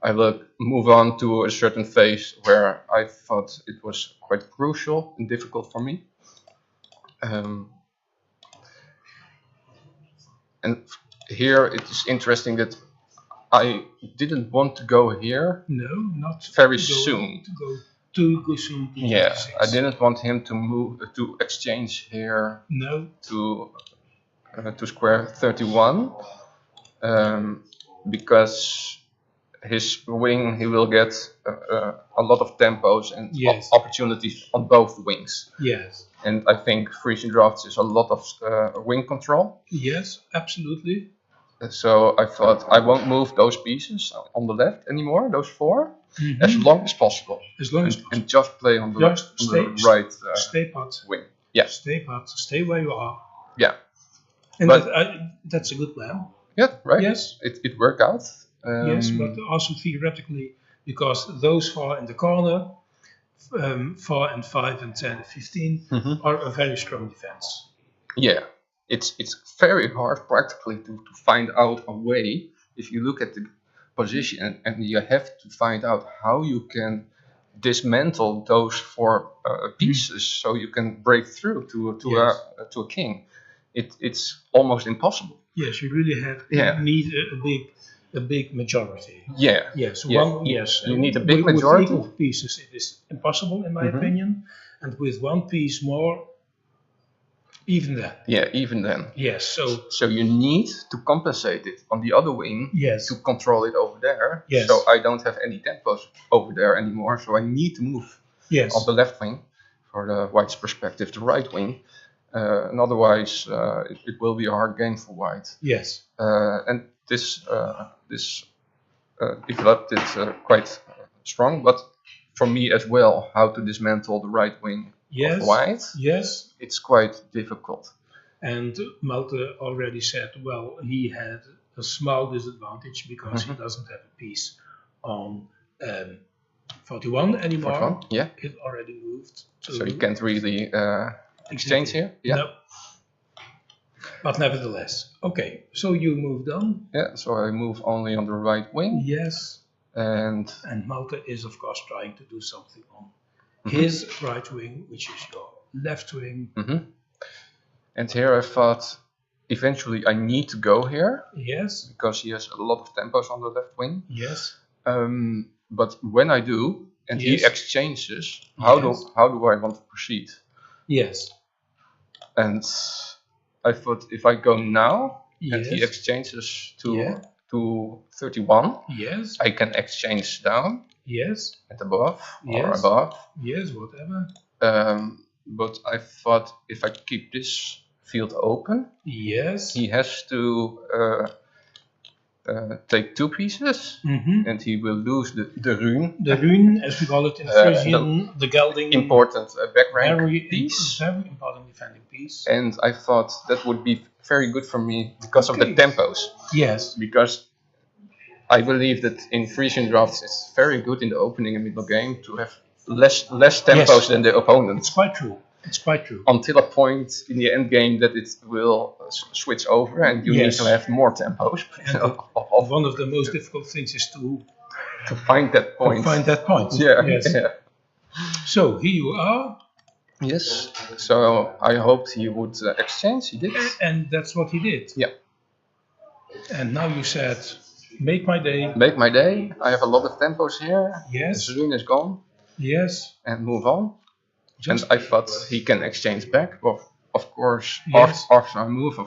I will move on to a certain phase where I thought it was quite crucial and difficult for me. And here it is interesting that I didn't want to go here No, not very to go- soon. To go too soon. To Yeah, D6. I didn't want him to move to exchange here No. to square 31, because his wing he will get a lot of tempos and Yes. opportunities on both wings. Yes. And I think Frisian drafts is a lot of wing control. Yes. Absolutely. So I thought I won't move those pieces on the left anymore, those 4, as long as possible, As long as possible. and just play on the, Just on stay- the right Stay put. wing. Yeah, Stay put. Stay where you are. yeah, And But- that's a good plan. yeah, right. Yes. It worked out. Yes, but also theoretically, because those 4 in the corner, 4 and 5 and 10 and 15, Mhm. are a very strong defense. Yeah, it's very hard practically to find out a way. If you look at the position and you have to find out how you can dismantle those 4 pieces so you can break through to a king. It's almost impossible. Yes, you really have Yeah. need a big majority. Yeah, Yes, Yeah, one. Yes, you need a big with majority. equal pieces, it is impossible in my Mhm. opinion, and with 1 piece more, even then. yeah. Even then, Yes. so you need to compensate it on the other wing Yes. to control it over there. Yes. So I don't have any tempos over there anymore. So I need to move Yes. on the left wing for the white's perspective, the right wing. And otherwise, it will be a hard game for white. Yes. And this developed it quite strong, but for me as well, how to dismantle the right wing Yes. of white, Yes. it's quite difficult. And Malte already said, well, he had a small disadvantage because Mm-hmm. he doesn't have a piece on 41 anymore. 41, yeah. It already moved to. So you can't really exchange here. Yeah. No. But nevertheless, okay. So you moved on. Yeah. So I move only on the right wing, Yes. and And Malte is, of course, trying to do something on Mm-hmm. his right wing, which is your left wing. and here I thought eventually I need to go here Yes. because he has a lot of tempos on the left wing. Yes. But when I do and Yes. he exchanges, how Yes. do I want to proceed? Yes. And I thought if I go now and he Yes. exchanges Yeah. to 31, Yes. I can exchange down Yes. and above or Yes. above. Yes. Whatever. But I thought if I keep this field open, Yes. he has to take 2 pieces, Mm-hmm. and he will lose the rune, The rune, as we call it in Frisian, the gelding, important back rank very, piece. very important defending piece. And I thought that would be very good for me because of the Okay. tempos. Yes. Because I believe that in Frisian drafts it's very good in the opening and middle game to have less tempos Yes. than the opponent, It's quite true. It's quite true. until a point in the end game that it will switch over and you need Yes. to have more tempos. And one of the most difficult things is to to find that point. find that point. Yeah. Yes. Yeah. So here you are, Yes. So I hoped he would exchange. He did. and that's what he did. Yeah. And now you said, make my day. Make my day. I have a lot of tempos here. Yes. The rune is gone, Yes. and move on. Just And I thought he can exchange back. Well, of course, Yes. after I move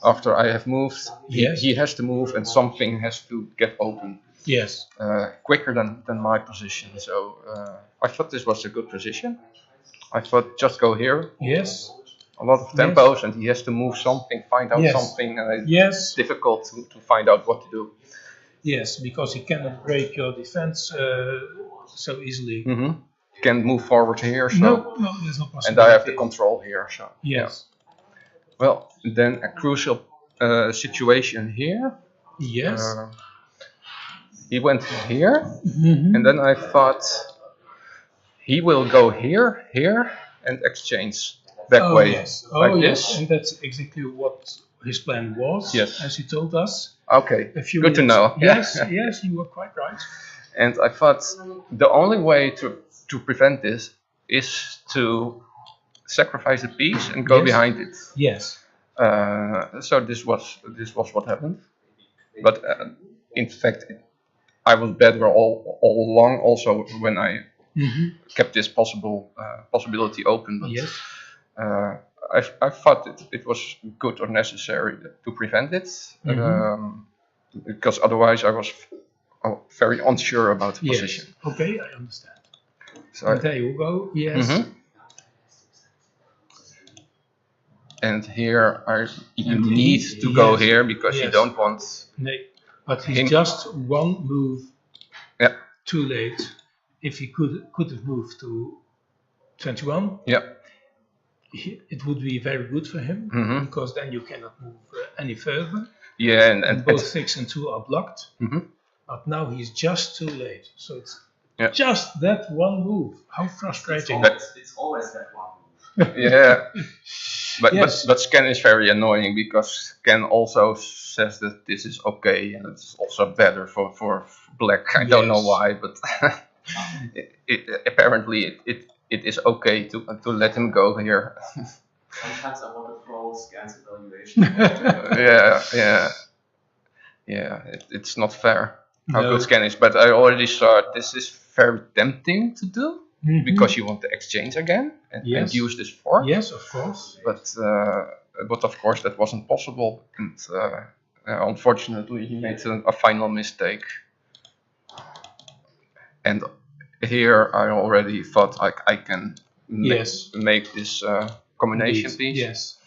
after I have moved, Yes. he has to move and something has to get open Yes. quicker than my position. So I thought this was a good position. I thought just go here. Yes. A lot of tempos, and he has to move something, find out Yes. something, and Yes. it's difficult to find out what to do. Yes, because he cannot break your defense so easily. Can't move forward here, so No, there's no possibility. and I have the control here. So Yes. well, then a crucial situation here. Yes. He went here, and then I thought he will go here, and exchange that way, Yes. like yes. this. And that's exactly what his plan was. Yes. As he told us Okay, a few good to minutes. know. Yes. Yes, you were quite right. And I thought the only way to prevent this is to sacrifice a piece and go Yes. behind it. Yes. So this was what happened. But in fact, I was better all along. Also, when I kept this possibility open. But Yes. I thought it was good or necessary to prevent it, because otherwise I was very unsure about the position. Yes. Okay, I understand. So And there you go. Yes. And here you And need to go yes, here because you yes. don't want. No, but he's Him- just one move Yeah. too late. If he could have moved to 21, Yeah. it would be very good for him because then you cannot move any further. Yeah, And and both 6 and 2 are blocked. Mhm. But now he's just too late. So it's Yeah. just that one move. How frustrating. It's always that one. yeah. But, Yes. but Scan is very annoying because Scan also says that this is okay and it's also better for black. I don't know Yes. why, but apparently it is okay to let him go here. Sometimes I want to throw Scan's evaluation. It's not fair how No. good Scan is, but I already saw this is very tempting to do because you want to exchange again and Yes. use this fork. Yes, of course. But of course that wasn't possible, and unfortunately he made a final mistake. And here I already thought I can make this combination Indeed. piece. Yes.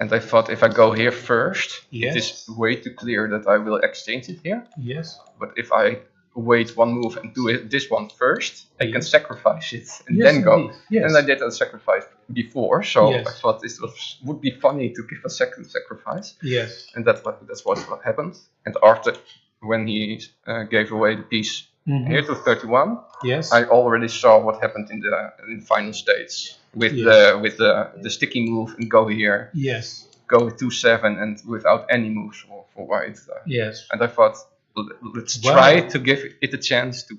And I thought if I go here first, Yes. it is way too clear that I will exchange it here. Yes. But if I wait one move and do this one first, I can Yes. sacrifice it and Yes, then go. indeed. Yes. And I did a sacrifice before, so Yes. I thought this would be funny to give a second sacrifice. Yes. And that's what happened. And after, when he gave away the piece here to 31, Yes. I already saw what happened in the final stage with Yes. the sticky move and go here, Yes. go 2-7 and without any moves for white. Yes. And I thought, let's Wow. try to give it a chance to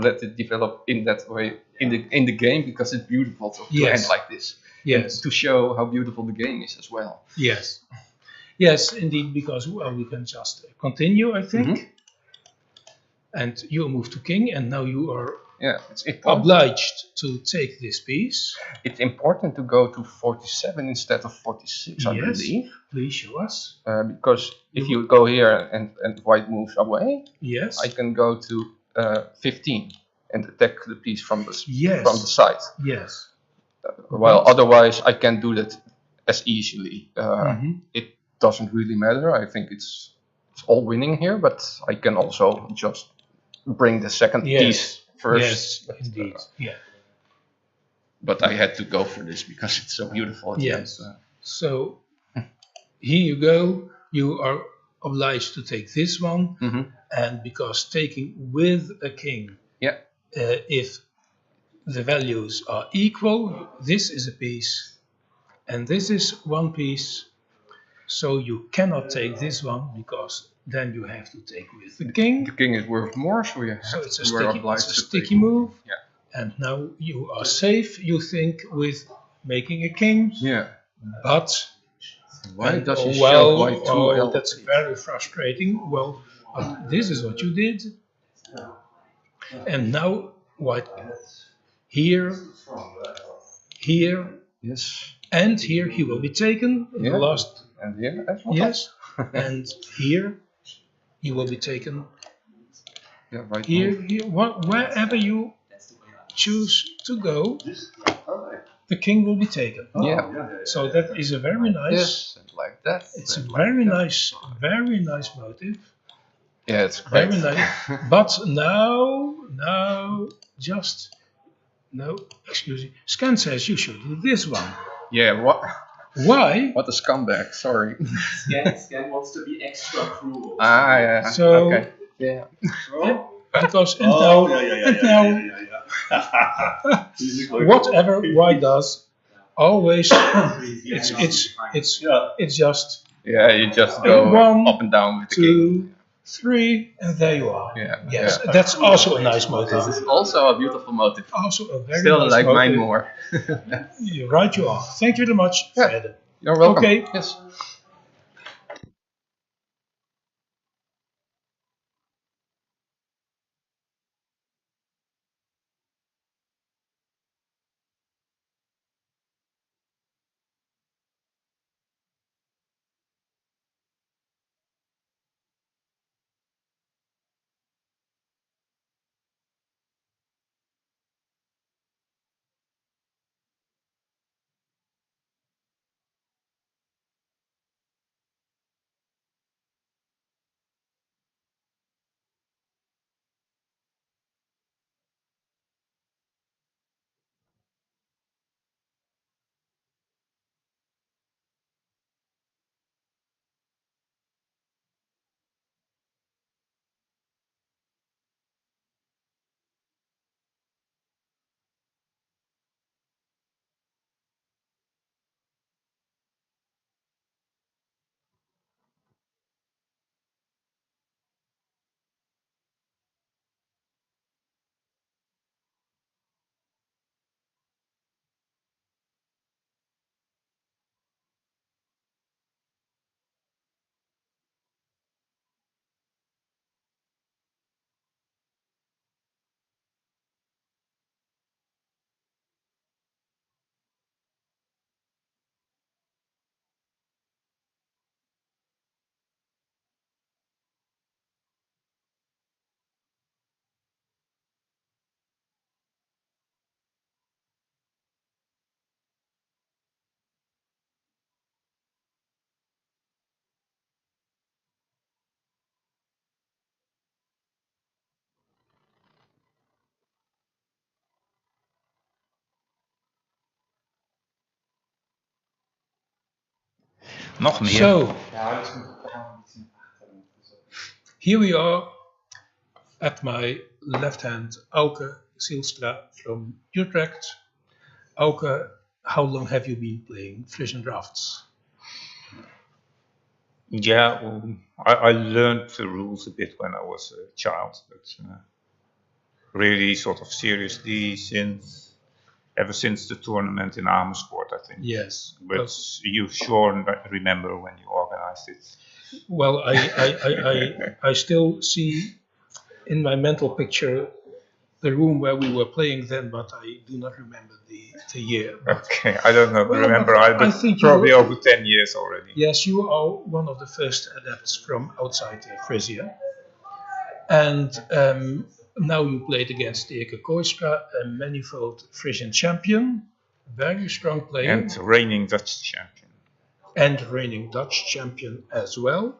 let it develop in that way in the game, because it's beautiful to Yes. end like this. Yes. To show how beautiful the game is as well. Yes. Yes, indeed, because we can just continue, I think. And you move to king, and now you are Yeah, it's important. obliged to take this piece. It's important to go to 47 instead of 46, I Yes. believe. Please show us. Because if you go here and white moves away, Yes. I can go to 15 and attack the piece from the Yes. side. Yes. While otherwise I can do that as easily. Mhm. It doesn't really matter. I think it's all winning here, but I can also just bring the second Yes. piece first. Yes, indeed. Yeah. But I had to go for this because it's so beautiful. At the Yes. end. So here you go. You are obliged to take this one, and because taking with a king, Yeah. If the values are equal, this is a piece, and this is one piece. So you cannot take this one because then you have to take with the king. The king is worth more, so you So it's a you are sticky, obliged it's a to sticky take. move. Yeah. And now you are safe, you think, with making a king. Yeah. But Why does he well, show white two oh, L? that's very frustrating. Well, but this is what you did. And now white here, Yes. And here he will be taken in the last. And here as well. Yes. And here he will be taken. Yeah, right. Here, wherever you choose to go, the king will be taken. Yeah. So that is a very nice. Yes. And like that. It's a and very like nice motive. Yeah, it's great. Very nice. But now, just no. Excuse me. Scan says you should do this one. Yeah. What? Why? What a scumbag. Sorry. Scan wants to be extra cruel. Yeah. So Okay. Yeah. because whatever Y does, always it's just Yeah, you just go 1, up and down with the 2, 3, and there you are. Yeah. Yes, Yeah. that's also a nice motive. This is also a beautiful motive. Also a very Still nice like motive. mine more. You're right, you are. Thank you very much, Yeah. Fred. You're welcome. Okay. Yes. Nog meer. So here we are at my left hand, Auke Zielstra from Utrecht. Auke, how long have you been playing Frisian drafts? Yeah, I learned the rules a bit when I was a child, but really sort of seriously ever since the tournament in Amersfoort, I think. Yes. But you sure remember when you organized it? Well, I still see in my mental picture the room where we were playing then, but I do not remember the year. Okay, I don't know. Well, remember I either. think Probably you- over 10 years already. Yes, you are one of the first adepts from outside Frisian. And now you played against Dirk Kooistra, a manifold Frisian champion, very strong player. And reigning Dutch champion. And reigning Dutch champion as well.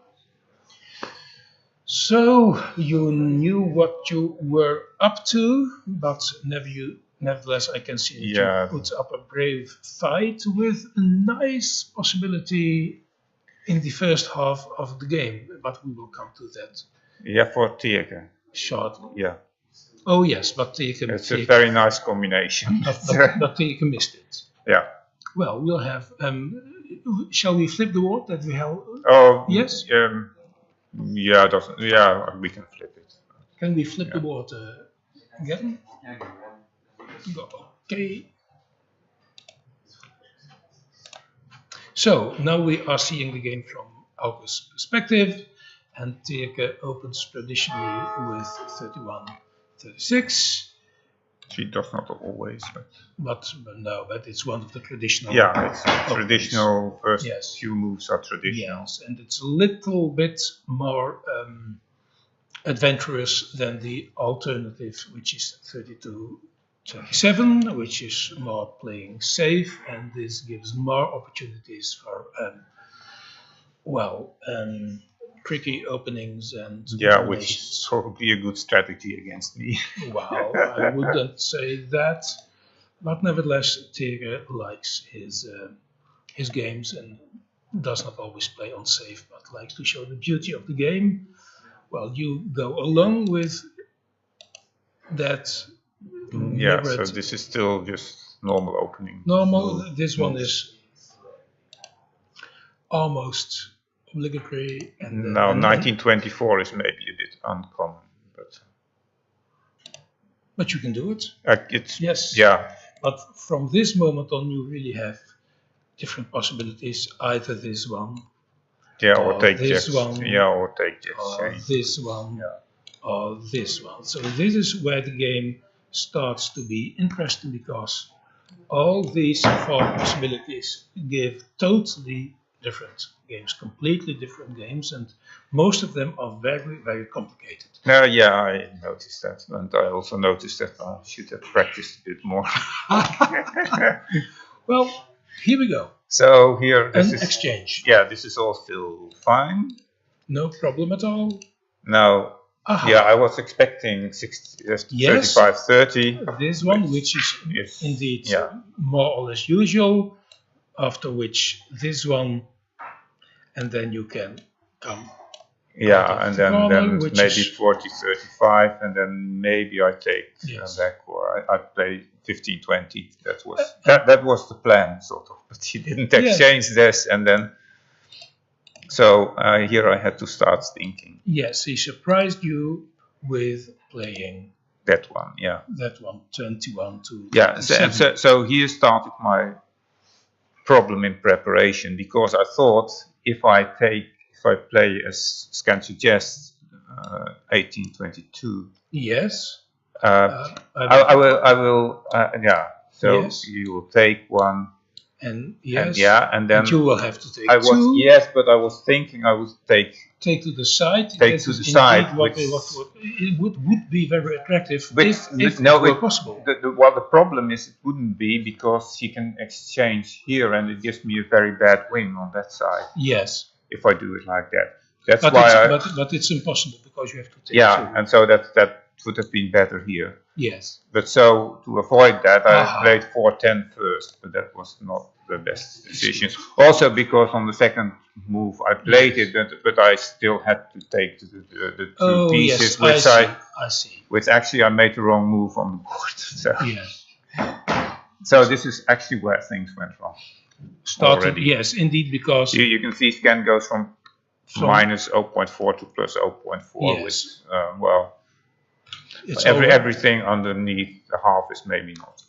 So you knew what you were up to, but nevertheless, I can see that you put up a brave fight with a nice possibility in the first half of the game. But we will come to that. Yeah, for Tierke. Shortly. Yeah. Oh yes, but Tierke. It's a very nice combination. But Tierke missed it. Yeah. Well, we'll have. Shall we flip the board that we have? Oh yes. Yeah, we can flip it. Can we flip the board again? Okay. So now we are seeing the game from Auke's perspective, and Tierke opens traditionally with 31-36. She does not always, but but it's one of the traditional. yeah, it's traditional. First Yes. few moves are traditional. Yes, and it's a little bit more adventurous than the alternative, which is 32-27, which is more playing safe, and this gives more opportunities for tricky openings and Yeah, which combinations. is probably a good strategy against me. Well, I wouldn't say that, but nevertheless, Tigger likes his games and does not always play on safe, but likes to show the beauty of the game. Well, you go along with that. Yeah, so this is still just normal opening. Normal. This one is almost obligatory. And now, 1924 is maybe a bit uncommon, but you can do it. It's Yes. Yeah. But from this moment on, you really have different possibilities. Either this one. Yeah, or take this jets. one. Yeah, or take jets. Or this one. Yeah. Or this one. So this is where the game starts to be interesting, because all these four possibilities give totally different games, completely different games, and most of them are very, very complicated. Yeah, I noticed that, and I also noticed that I should have practiced a bit more. Well, here we go. So here, this An is exchange. Yeah, this is all still fine. No problem at all. Now, yeah, I was expecting 35-30. This one, which is indeed more or less usual. After which this one, and then you can come. Yeah, and then maybe 40-35, and then maybe I take back, or I play 15-20. That was the plan, sort of. But he didn't exchange this, and then so here I had to start thinking. Yes, he surprised you with playing that one. Yeah, that one 21-7. Yeah, so here started my problem in preparation, because I thought if I play as Scan suggests 18-22. Yes. I will. So you will take one. And yes. And then you will have to take two. Yes, but I was thinking I would take to the side. Which it would be very attractive if it were possible. The problem is it wouldn't be, because he can exchange here, and it gives me a very bad win on that side. Yes. If I do it like that. But it's impossible, because you have to take two. And so that would have been better here. Yes. But so to avoid that, I played 4-10 first, but that was not the best decision. Also because on the second move I played it, but I still had to take the two pieces, which I see. Which actually I made the wrong move on the board. So this is actually where things went wrong. Started, yes, indeed, because you can see scan goes from minus 0.4 to plus 0.4, yes. Which everything underneath the half is maybe not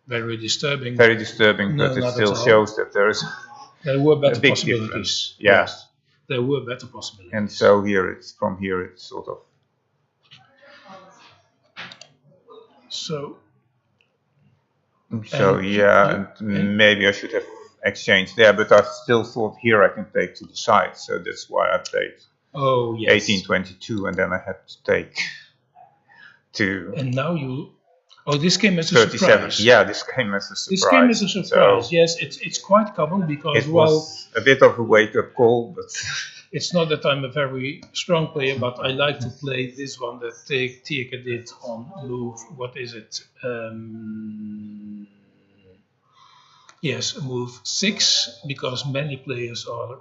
very disturbing. Very disturbing, but it still shows that there were better big possibilities. Difference. Yes, there were better possibilities. And so it's sort of. Maybe I should have exchanged there, but I still thought here I can take to the side, so that's why I played 18-22, and then I had to take to. And now you. Oh, this came as a 37. surprise. Yeah, this came as a surprise. This came as a surprise. So yes, it's quite common, because it was a bit of a wake-up call, but. It's not that I'm a very strong player, but I like to play this one that Tika did on move. What is it? Yes, move 6, because many players are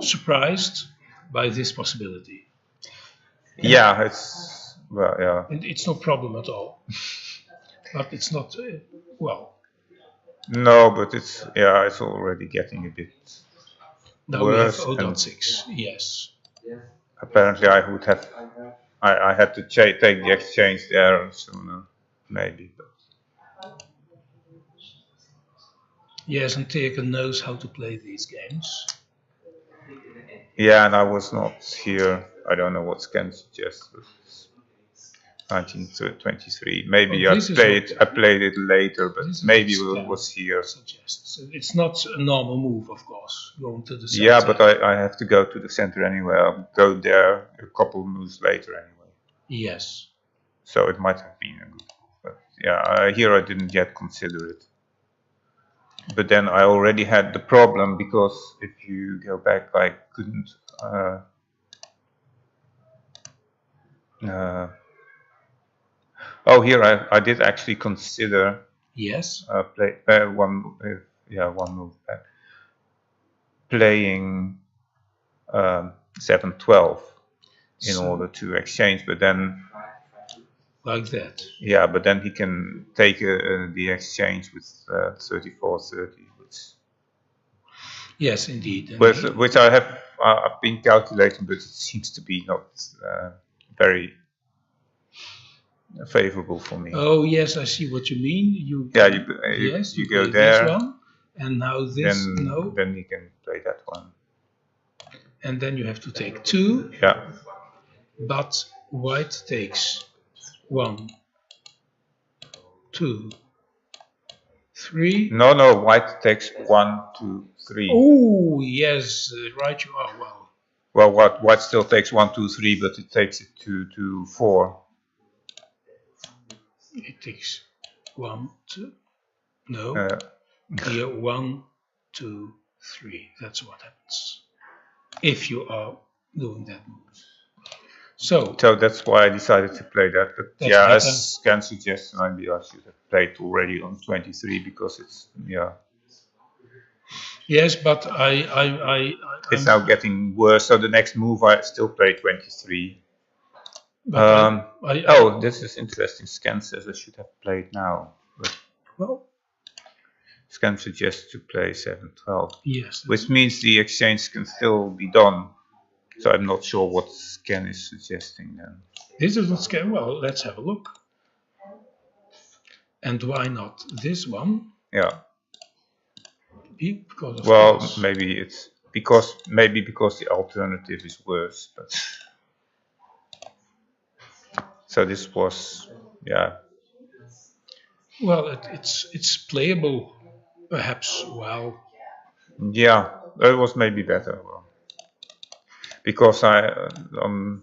surprised by this possibility. And and it's no problem at all. But it's not No, but it's already getting a bit. Now worse. We have 0.6, yes. Apparently, I had to take the exchange there sooner, maybe. But. Yes, and Tika knows how to play these games. Yeah, and I was not here. I don't know what Scan suggests. 1923. Maybe Oh, I this is played okay. I played it later, but This is maybe what it was here. suggests. It's not a normal move, of course, going to the center. Yeah, but I have to go to the center anyway. I'll go there a couple moves later anyway. Yes. So it might have been a good move. But yeah, here I didn't yet consider it. But then I already had the problem because if you go back, I couldn't. Oh, here I did actually consider. Yes. Play one. One move back. Playing 7-12 in order to exchange, but then like that. Yeah, but then he can take the exchange with 34-30. Yes, indeed. Which I have I've been calculating, but it seems to be not very favorable for me. Oh yes, I see what you mean. You go there, this one, and now this. Then you can play that one. And then you have to take 2. Yeah. But white takes 1, 2, 3. No, white takes 1, 2, 3. Oh yes, right you are. Well, white still takes 1, 2, 3, but it takes it to 4. It takes 1, 2. No. Here 1, 2, 3. That's what happens if you are doing that move. So that's why I decided to play that. But yeah, better. As Ken suggests, maybe I should have played already on 23 because it's Yes, but it's now getting worse. So the next move I still play 23. This is interesting. Scan says I should have played now. But Scan suggests to play 7-12. Yes. Which means the exchange can still be done. So I'm not sure what Scan is suggesting then. This isn't Scan. Well, let's have a look. And why not this one? Yeah. Because course. Maybe it's because the alternative is worse. But so this was Well, it's playable, perhaps. Well. Yeah, it was maybe better. Well, because I on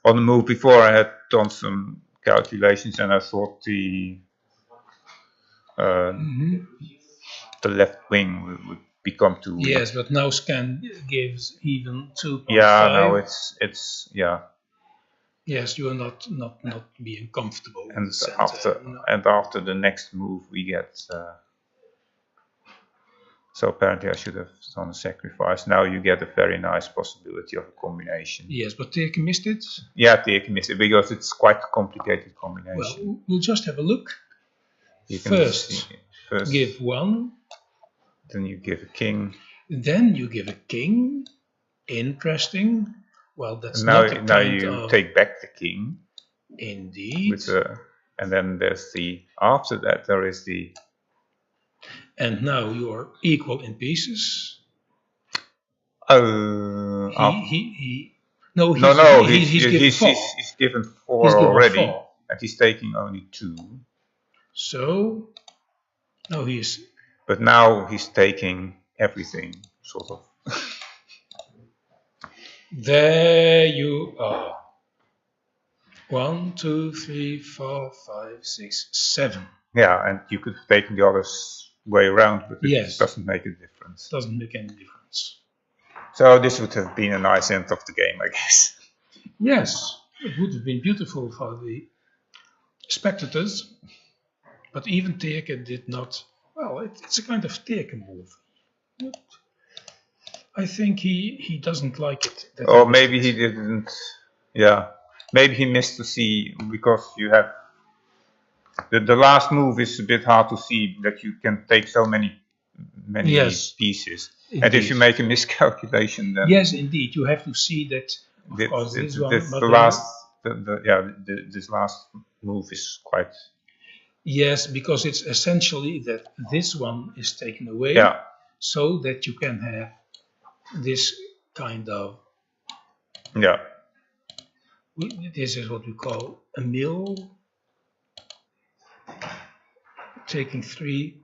the move before I had done some calculations and I thought the left wing would become too weak. Yes, but now Scan gives even 2.5. Yeah, now it's Yes, you are not being comfortable. And after the next move we get. So apparently I should have done a sacrifice. Now you get a very nice possibility of a combination. Yes, but Teke missed it. Yeah, Teke missed it because it's quite a complicated combination. Well, we'll just have a look. First give 1. Then you give a king. Then you give a king. Interesting. Well, that's now, not the now you take back the king. Indeed. And then there's after that there is the. And now you're equal in pieces. No, he's given 4 already, and he's taking only 2. So now But now he's taking everything, sort of. There you are. 1, 2, 3, 4, 5, 6, 7. Yeah, and you could have taken the other way around, but it doesn't make a difference. Doesn't make any difference. So this would have been a nice end of the game, I guess. Yes, it would have been beautiful for the spectators, but even Teke did not. Well, it's a kind of Teke move. I think he doesn't like it. Or maybe he didn't. Yeah, maybe he missed to see because you have the last move is a bit hard to see that you can take so many pieces. Indeed. And if you make a miscalculation, then yes, indeed, you have to see that. This last move is quite. Yes, because it's essentially that this one is taken away, so that you can have this kind of This is what we call a mill, taking 3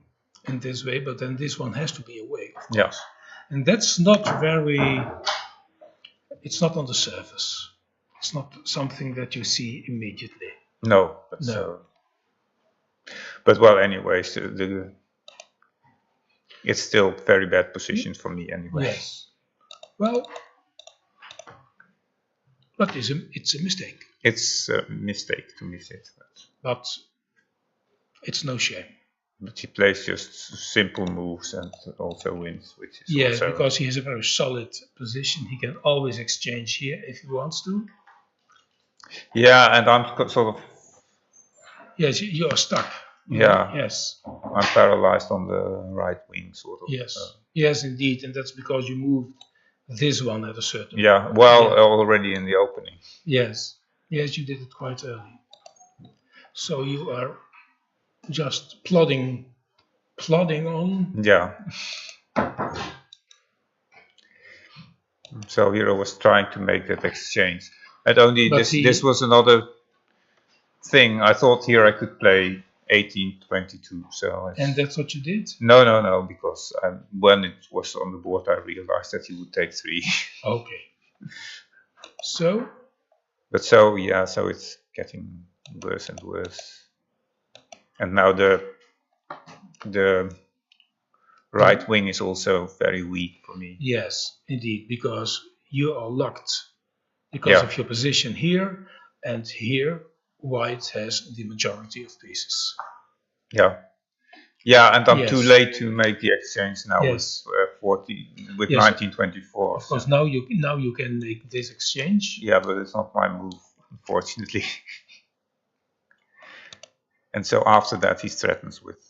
in this way, but then this one has to be away, of course. Yeah. And that's not very, it's not on the surface. It's not something that you see immediately. No. No. But well, anyways, it's still very bad position for me anyway. Yes. Well, but it's a mistake. It's a mistake to miss it. But it's no shame. But he plays just simple moves and also wins, which is Yes, also... because he has a very solid position. He can always exchange here if he wants to. Yeah, and I'm sort of... Yes, you are stuck. Yeah. Yes. I'm paralyzed on the right wing, sort of. Yes. Yes, indeed, and that's because you moved this one at a certain. Yeah. Well, already in the opening. Yes. Yes, you did it quite early. So you are just plodding on. Yeah. So here I was trying to make that exchange. And only this was another thing. I thought here I could play 18-22. So and that's what you did? No, because when it was on the board, I realized that he would take 3. Okay. So? But so it's getting worse and worse. And now the right wing is also very weak for me. Yes, indeed, because you are locked because of your position here, and here white has the majority of pieces. Yeah, and I'm too late to make the exchange now with 1924. Of course, now you can make this exchange. Yeah, but it's not my move, unfortunately. And so after that, he threatens with.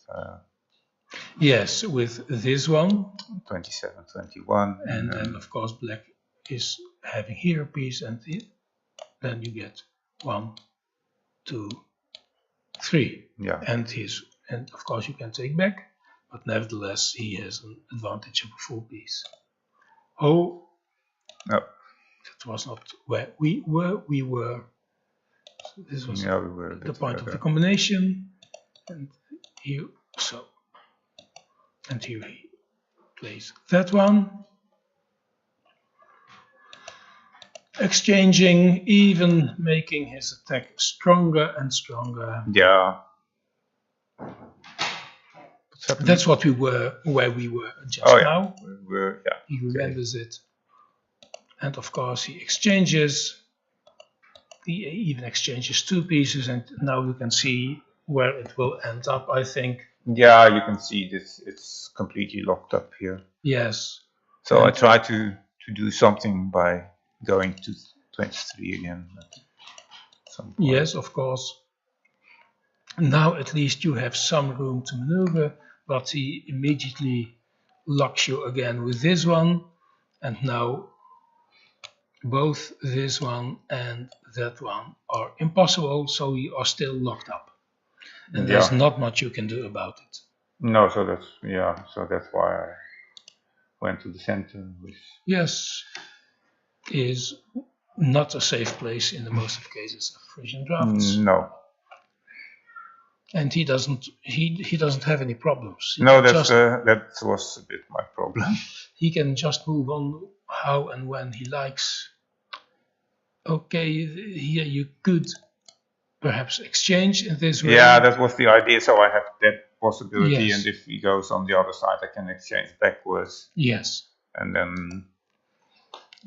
Yes, with this one. 27-21. And then, of course, black is having here a piece, and then you get 1, 2, 3. Yeah. And of course you can take back, but nevertheless he has an advantage of a full piece. Oh, no, that was not where we were. We were. So this was the point of the combination, and here so. And here he plays that one. Exchanging, even making his attack stronger and stronger. Yeah. That's what where we were just now. He remembers it. And of course he exchanges. He even exchanges 2 pieces, and now you can see where it will end up, I think. Yeah, you can see this. It's completely locked up here. Yes. So I try to do something by going to 23 again. Yes, of course. Now at least you have some room to maneuver, but he immediately locks you again with this one, and now both this one and that one are impossible, so you are still locked up. And there's not much you can do about it. No, so that's why I went to the center. Yes, is not a safe place in the most of cases of Frisian drafts. No. And he doesn't have any problems. No, that was a bit my problem. He can just move on how and when he likes. Okay, here you could perhaps exchange in this way. Yeah, that was the idea. So I have that possibility, and if he goes on the other side, I can exchange backwards. Yes. And then,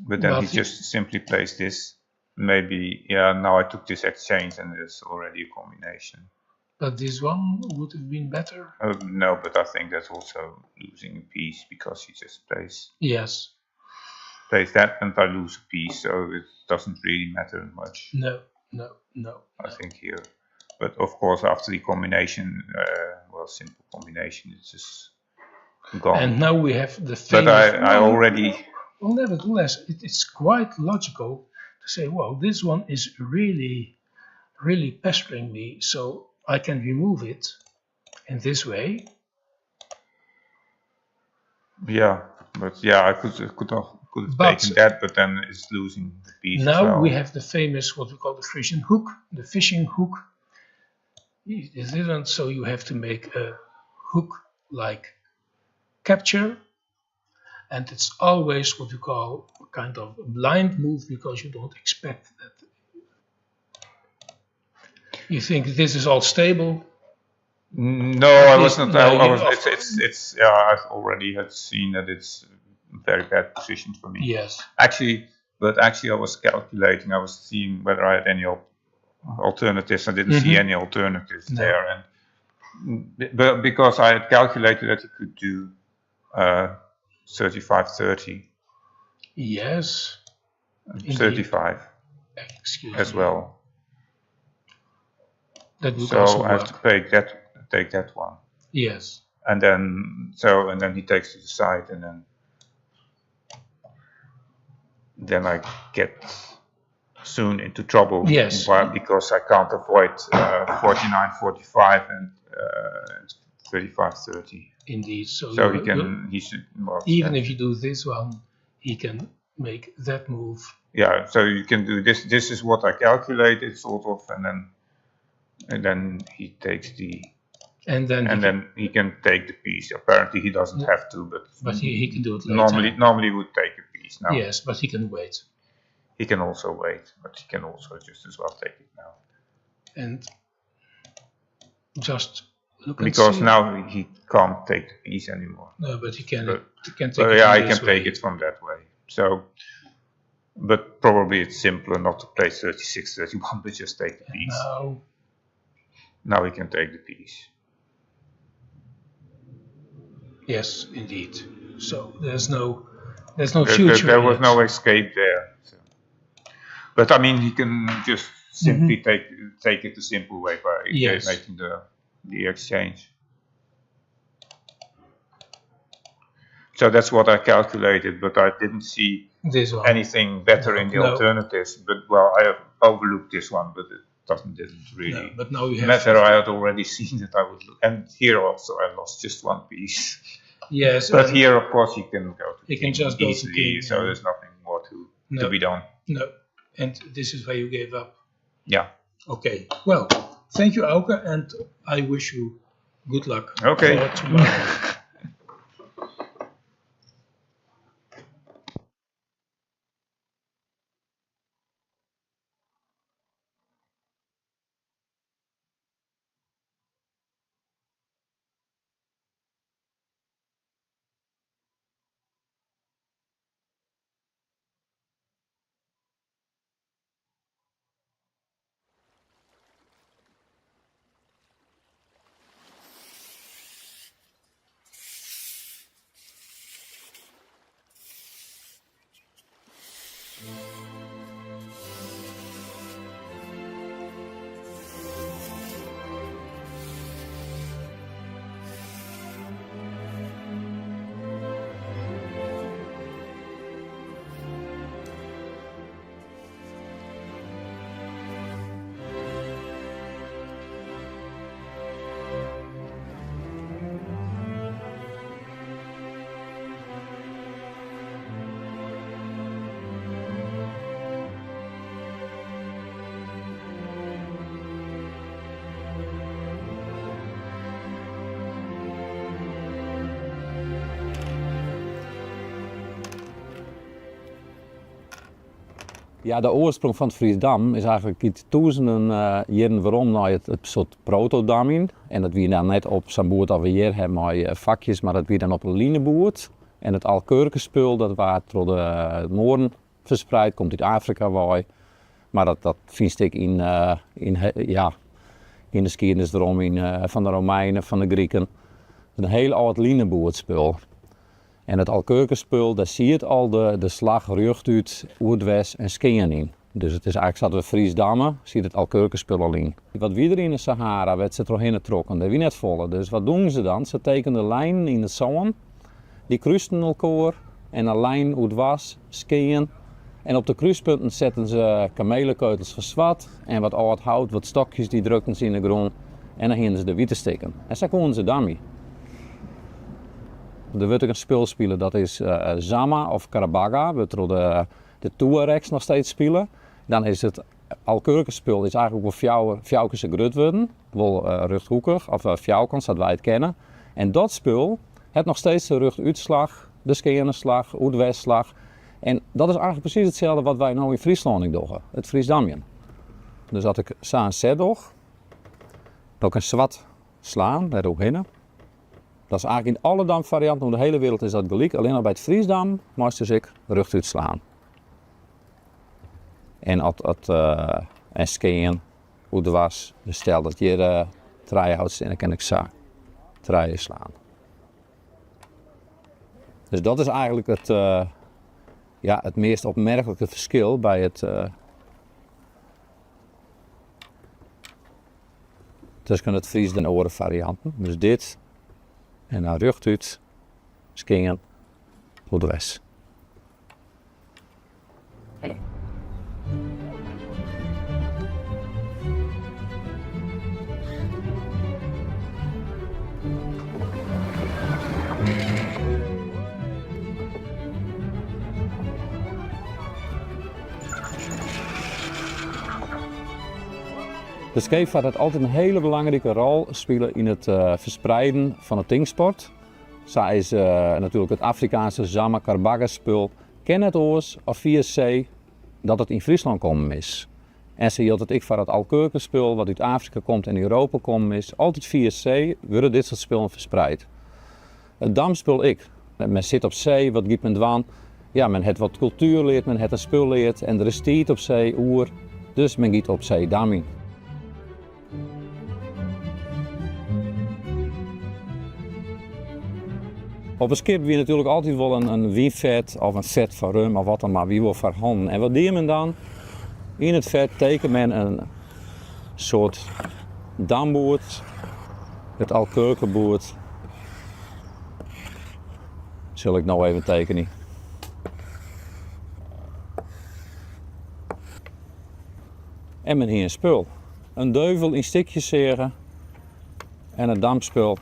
but then he just simply plays this. Maybe, now I took this exchange, and there's already a combination. But this one would have been better? No, but I think that's also losing a piece because he just plays. Yes. Plays that, and I lose a piece, so it doesn't really matter much. No. I think here, but of course after the combination, simple combination, it's just gone. And now we have the thing. But I already. Well, nevertheless, it's quite logical to say, well, this one is really, really pestering me, so I can remove it in this way. Yeah, but I could could have But- taken that, but then it's losing the piece. Now as well. we have the famous, what we call the Frisian hook, the fishing hook. It isn't, so you have to make a hook-like capture, and it's always what you call a kind of a blind move because you don't expect that. You think this is all stable. No, I was not. No, I you- was. It's. Yeah, I've already had seen that it's a very bad position for me. Yes. Actually, I was calculating. I was seeing whether I had any alternatives. I didn't see any alternatives No. there, and but because I had calculated that you could do 35-30, Yes. Indeed. 35 Excuse as me. well. That would also So I have work. to take that one, Yes. and then he takes to the side, and then I get soon into trouble. Yes. Because I can't avoid 49-45 and 35-30. Indeed. So So you- he should. Well, even if you do this one, he can make that move. yeah, so you can do this. This is what I calculated, sort of, and then he takes And then and then he can take the piece. Apparently he doesn't have to, but he can do it later. normally he would take a piece. Now Yes, but he can wait. he can also wait, but he can also just as well take it now. And just look and Because see. now he can't take the piece anymore. No, but he can. But- He can take So it yeah, in I this can way. take it from that way. So, but probably it's simpler not to play 36-31, but just take the piece. Now, Now he can take the piece. yes, indeed. So there's no There future. there in was it. no escape there. So. But I mean, he can just simply take it the simple way by Yes. making the exchange. So that's what I calculated, but I didn't see This one. anything better in the No. alternatives. But well, I have overlooked this one, but it didn't really No, but now you have. matter. I had already seen that I would look, and here also I lost just one piece. Yes, But and- here, of course, you can go to You can king just go to easily, king, so yeah. there's nothing more to No. be done. No, and this is where you gave up. Yeah. Okay. Well, thank you, Auke, and I wish you good luck Okay. for tomorrow. Ja, de oorsprong van het Friesdam is eigenlijk iets duizenden jaren waarom naar het soort protodam in. En dat wie dan net op zo'n boert als we hier hebben met vakjes, maar dat wie dan op een lineboert. En het alkurkenspul dat waar door de Noorden verspreid, komt uit Afrika waar. Maar dat vind ik in de geschiedenis erom van de Romeinen, van de Grieken. Het is een heel oud lineboertspul. En het alkurkenspul, daar zie je al de slag rucht uit Oerdwest en Skien in. Dus het is eigenlijk, zoals we Friesdammen, zie je het alkurkenspul al in. Wat wie er in de Sahara werd ze erheen getrokken, dat wie net volle. Dus wat doen ze dan? Ze tekenen lijnen in de zon, die kruisten elkaar en een lijn uit was, Skien. En op de kruispunten zetten ze kamelenkeutels verzwart en wat oud hout, wat stokjes, die drukten ze in de grond. En dan gingen ze de witte steken. En zo konden ze daarmee. Er wordt ook een spul spelen, dat is Zama of Karabaga, we de Touaregs nog steeds spelen. Dan is het Alkurkenspul is eigenlijk wel fjouwkens en grut worden, wel ruchthoekig of fjouwkens, dat wij het kennen. En dat spul heeft nog steeds de ruchtuitslag, de skeerneslag, oetwestslag. En dat is eigenlijk precies hetzelfde wat wij nu in Friesland doen, het Friesdamien. Dus als ik zo'n set doe, dan kan ik zwart slaan, daar ook heen. Dat is eigenlijk in alle damvarianten over de hele wereld is dat gelijk. Alleen al bij het Friesdam moest dus ik rugtuit slaan. En skeen, hoe het was. Dus stel dat je treien houdt en dan kan ik zo treien slaan. Dus dat is eigenlijk het meest opmerkelijke verschil bij het tussen het Fries en andere varianten. Dus dit en dan rugtuit, skingen, hoe het was. De scheepvaart had altijd een hele belangrijke rol spelen in het verspreiden van het tingsport. Zij is natuurlijk het Afrikaanse Zama Karbaga spul. Ken het oors of via zee dat het in Friesland komen is. En ze hield het ik van het Alkurkenspul wat uit Afrika komt en Europa komen is. Altijd via zee worden dit soort spullen verspreid. Het damspul ik. Men zit op zee, wat giet men dwan. Ja, men heeft wat cultuur leert, men heeft een spul leert en er is tijd op zee, oer. Dus men giet op zee damien. Op een schip wie natuurlijk altijd wel een wijnvet of een vet van rum of wat dan maar, wie wil verhanden. En wat deed men dan? In het vet teken men een soort damboord, het Alkurkenboord. Zal ik nou even tekenen. En men hier een spul. Een deuvel in stukjes zeren en een dampspul.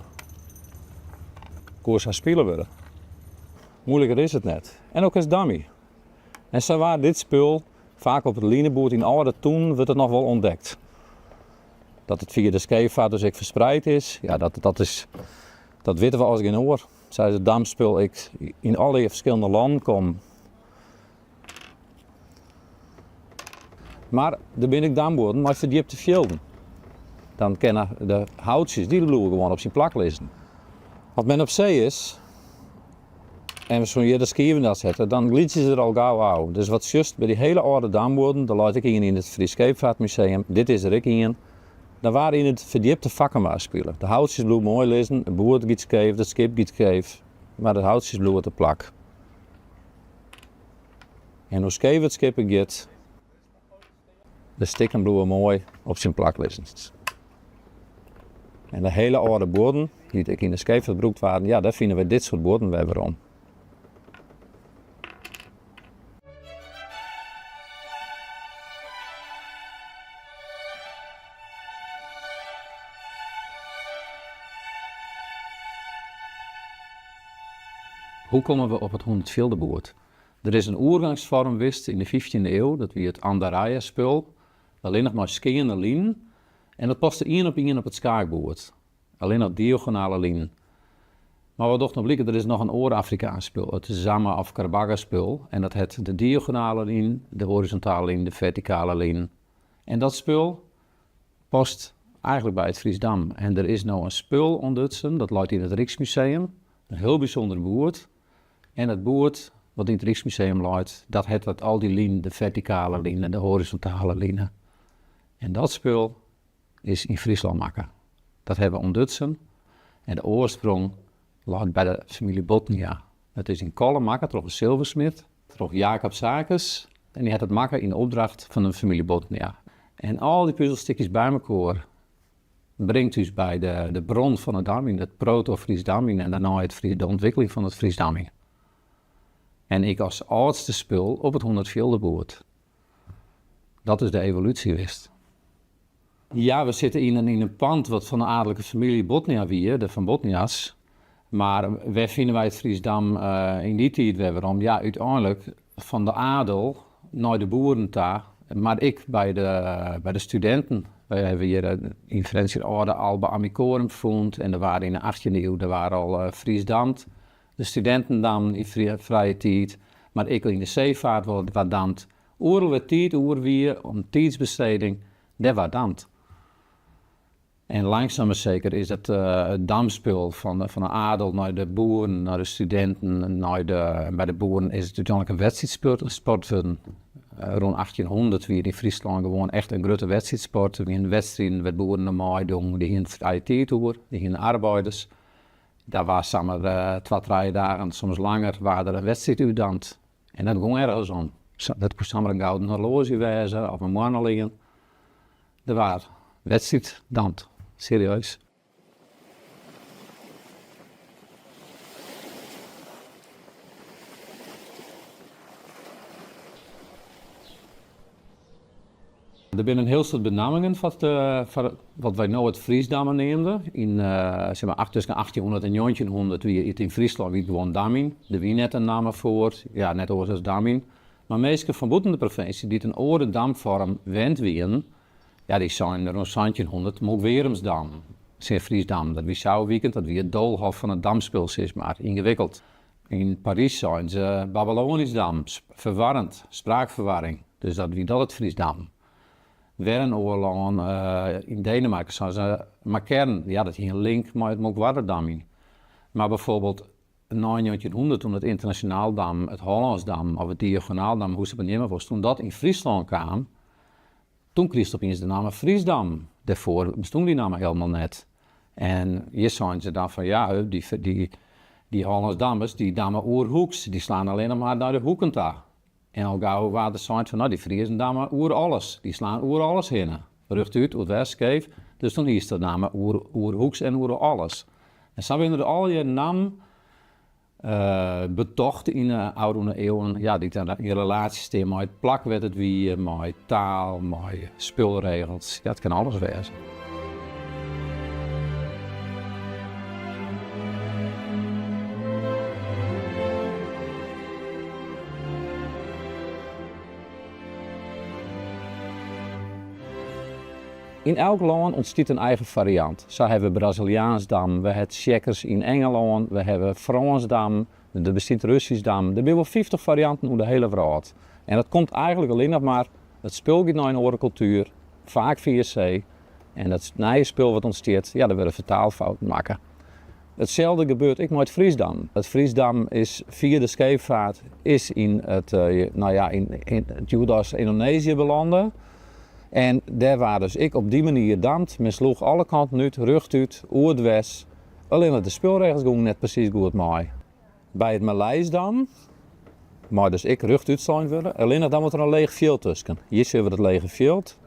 Koers gaan spelen worden. Moeilijker is het net. En ook als dummy. En zo waar dit spul, vaak op het lineboord in oude toen, wordt het nog wel ontdekt. Dat het via de scheepvaart dus ook verspreid is, ja, dat weten we als geen oor. Zij het damspul ik in alle verschillende landen kom. Maar er ben ik damboorden, maar verdiepte velden. Dan kennen de houtjes, die bloeien gewoon op zijn plak liggen. Als men op zee is en we zo'n hier de schieven dat zetten, dan glieten ze er al gauw uit. Dus wat juist bij die hele oude damboorden, daar laat ik in het Fries Scheepvaartmuseum, dit is er ik in. Dan waren in het verdiepte vakken waar spelen. De houtjes bloeien mooi liggen, de boord giet scheef, het schip giet scheef, maar de houtjes bloeien te plak. En hoe scheef het schip giet, de stikken bloeien mooi op zijn plak liggen. En de hele oude borden, die ik in de scheep verbroekt waren, ja, daar vinden we dit soort borden weer om. Hoe komen we op het 100 boord? Er is een oergangsvorm wist in de 15e eeuw, dat wie het Andaraya-spul, alleen nog maar skeende lien. En dat paste één op het schaakboord. Alleen op diagonale lijn. Maar wat toch nog blijkt, er is nog een oor-Afrikaans spul, het Zama of Karbaga spul. En dat heeft de diagonale lijn, de horizontale lijn, de verticale lijn. En dat spul past eigenlijk bij het Friesdam. En er is nou een spul ondutsen, dat luidt in het Rijksmuseum. Een heel bijzonder boord. En het boord wat in het Rijksmuseum luidt, dat heeft al die lijnen, de verticale lijnen en de horizontale lijnen. En dat spul is in Friesland maken. Dat hebben we ontdutsen. En de oorsprong lag bij de familie Botnia. Het is in Kollen maken, toch een zilversmid, toch Jacob Zakers. En die had het maken in de opdracht van de familie Botnia. En al die puzzelstukjes bij elkaar brengt dus bij de bron van het damming, het proto-Friesdamming en daarna de ontwikkeling van het Friesdamming. En ik als oudste spul op het 100 boord. Dat is de evolutie geweest. Ja, we zitten in een pand wat van de adellijke familie Botnia weer, de Van Botnia's. Maar waar vinden wij het Friesdam in die tijd weer waarom? Ja, uiteindelijk van de adel naar de boeren daar, maar ik bij de studenten. Wij hebben hier in Frisian orde al bij Amicorum gevonden en er waren in de 18e eeuw er waren al Friesdam. De studentendam in vrije tijd, maar ik in de zeevaart wat damd. Oerl werd tijd, weer om tijdsbesteding, dat was damd. En langzaam maar zeker is het damspul van de adel naar de boeren, naar de studenten, bij de boeren is het uiteindelijk een wedstrijdsport geworden. Rond 1800 weer in Friesland gewoon echt een grote wedstrijdsport. We in wedstrijden met boeren meedoen, die in vrije tijd hoor, die in arbeiders. Daar was samen 2-3 dagen, soms langer, waren er een wedstrijd uitdand. En dat ging ergens om. Dat kon samen een gouden horloge wezen of een man liggen. Er was wedstrijd dand. Serieus. Er zijn een heel soort benamingen wat wij nu het Friesdammen neemden. Tussen 1800 en 1900 wie het in Friesland wie gewoon Damin. Er wie net een naam voor, ja net als Damin. Maar meesten van buiten de provincie die een oude damvorm wend wien, ja die zijn er rond 1900 ook Weremsdam. Friesdam, dat wie zou weekend, dat wie het doolhof van het damspel is, maar ingewikkeld. In Parijs zijn ze Babylonisch dam, verwarrend, spraakverwarring. Dus dat wie dat het Friesdam. Werenoorlog in Denemarken zijn ze Makern, ja dat is een link maar het moet Wadderdam in. Maar bijvoorbeeld na 1900 toen het internationaal dam, het Hollandsdam of het diagonaaldam, hoe ze benoemen was, toen dat in Friesland kwam, toen kreeg het opeens de naam Friesdam. Daarvoor bestond die naam helemaal net. En hier zijn ze dan van ja, die Hollandsdammers, die dammen oerhoeks, die slaan alleen nog maar naar de hoeken daar. En al gauw waren de zijn van nou, die Friesen dammen oer alles, die slaan oer alles heen. Rechtuit, oer-west, scheef. Dus toen is de naam oerhoeks en oer alles. En zo werden er al je naam betocht in de oude eeuwen, ja, die dan in relatie staan met plak werd het wie, met taal, met spulregels. Ja, het kan alles wezen. In elk land ontstaat een eigen variant. Zo hebben we Braziliaans dam, we hebben checkers in Engeland, we hebben Frans dam, er bestaat Russisch dam. Er zijn wel 50 varianten over de hele wereld. En dat komt eigenlijk alleen nog maar, het spul gaat naar een andere cultuur, vaak via zee. En dat nieuwe spul wat ontstaat, ja, daar worden vertaalfouten maken. Hetzelfde gebeurt ook met het Friesdam. Het Friesdam is via de scheepvaart is in het Judas-Indonesië belanden. En daar waren dus ik op die manier damd. Men sloeg alle kanten uit, rug uit, oer-west. Alleen dat de spelregels gingen net precies goed mee. Bij het Maleisdam, maar dus ik rug uit zijn willen. Alleen dan moet er een leeg veld tussen. Hier zien we het lege veld.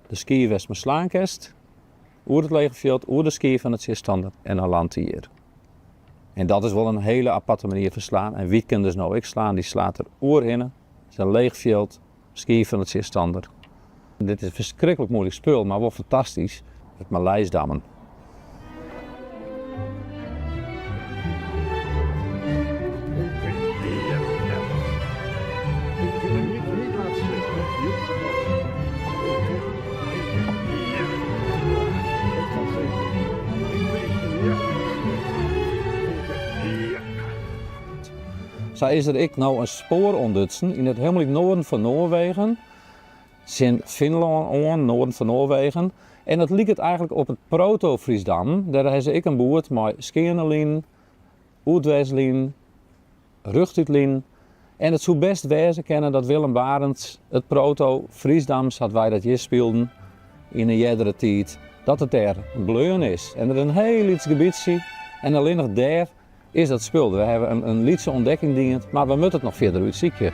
De ski west met slaankest. Oer het lege veld, oer de ski van het zesstander en dan landt hij hier. En dat is wel een hele aparte manier van slaan. En wie kan dus nou ik slaan, die slaat er oer in. Het is een leeg veld, ski van het zesstander. Dit is een verschrikkelijk moeilijk spul, maar wel fantastisch. Het Maleisdammen. Zo is er ik nou een spoor ontdutsen in het helemaal noorden van Noorwegen. Zijn Finland aan, noorden van Noorwegen. En dat lijkt het eigenlijk op het proto-Friesdam. Daar hebben ze ik een boert met Skeenerlien, Oudweslien, Rugtuitlien. En het zou best wezen kennen dat Willem Barends het proto-Friesdam, zoals wij dat hier speelden in een jerdere tijd, dat het daar bleun is. En er een heel iets gebiedje en alleen nog daar is dat spul. We hebben een lietse ontdekking dingend, maar we moeten het nog verder uitzieken.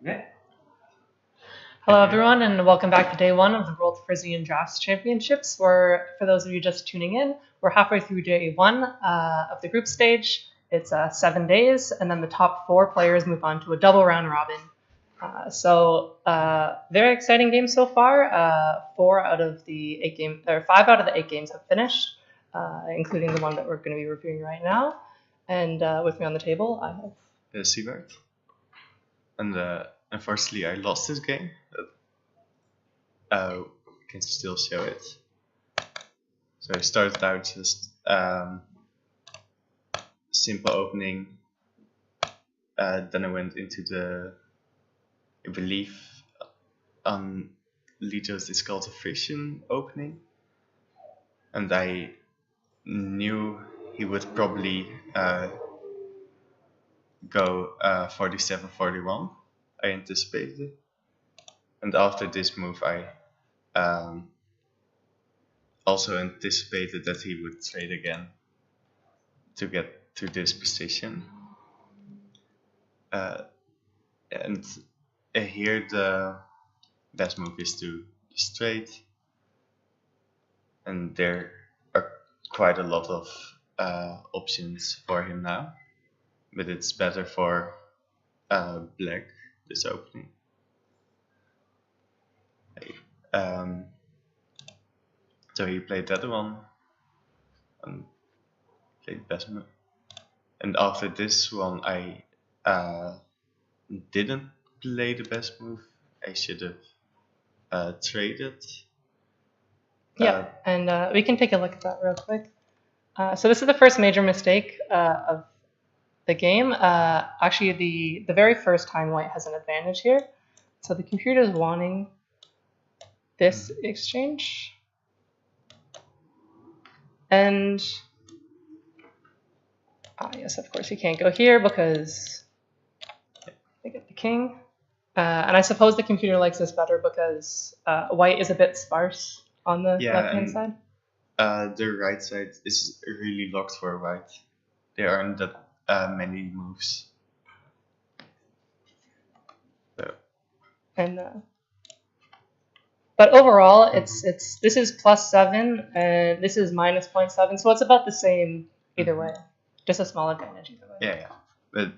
Hello, everyone, and welcome back to day one of the World Frisian Draughts Championships. For those of you just tuning in, we're halfway through day one of the group stage. It's 7 days, and then the top 4 players move on to a double round robin. Very exciting game so far. 5 out of the 8 games have finished, including the one that we're going to be reviewing right now. And with me on the table, I have Siebert. And unfortunately, I lost this game. I can still show it. So I started out just simple opening. Then I went into the, I believe, on Litos it's called a Frisian opening. And I knew he would probably go 47-41. I anticipated it. And after this move, I also anticipated that he would trade again to get to this position. And here the best move is to just trade. And there are quite a lot of options for him now. But it's better for black, this opening. So he played that one and played best move. And after this one, I didn't play the best move. I should have traded. Yeah, and we can take a look at that real quick. So this is the first major mistake of the game. Actually, the very first time white has an advantage here. So the computer is wanting this exchange. And yes, of course, he can't go here because they get the king. And I suppose the computer likes this better because white is a bit sparse on the left-hand side. The right side is really locked for white. There aren't that many moves. So. And but overall, this is +7 and this is -0.7, so it's about the same either way. Just a small advantage either way. Yeah. But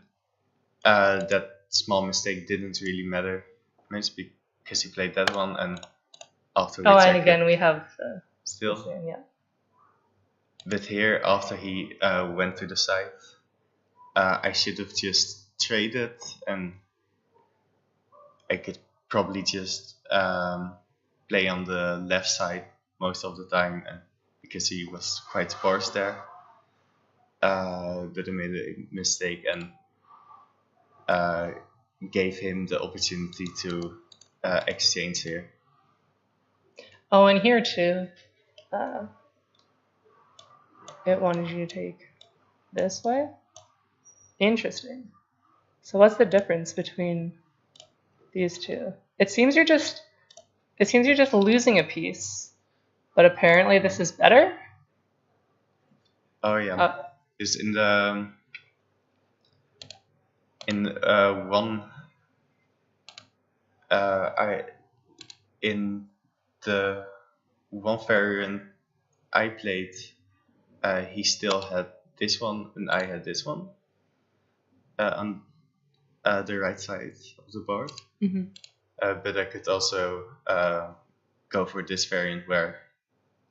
that small mistake didn't really matter, maybe because he played that one and afterwards. Oh, and again we have still. The same, yeah. But here, after he went to the side, I should have just traded, and I could probably just play on the left side most of the time, and because he was quite sparse there. But I made a mistake and gave him the opportunity to exchange here. Oh, and here too, it wanted you to take this way. Interesting. So what's the difference between these two? It seems you're just losing a piece, but apparently this is better. Oh yeah, is in the one in the one variant I played, he still had this one and I had this one on the right side of the board. Mm-hmm. But I could also go for this variant where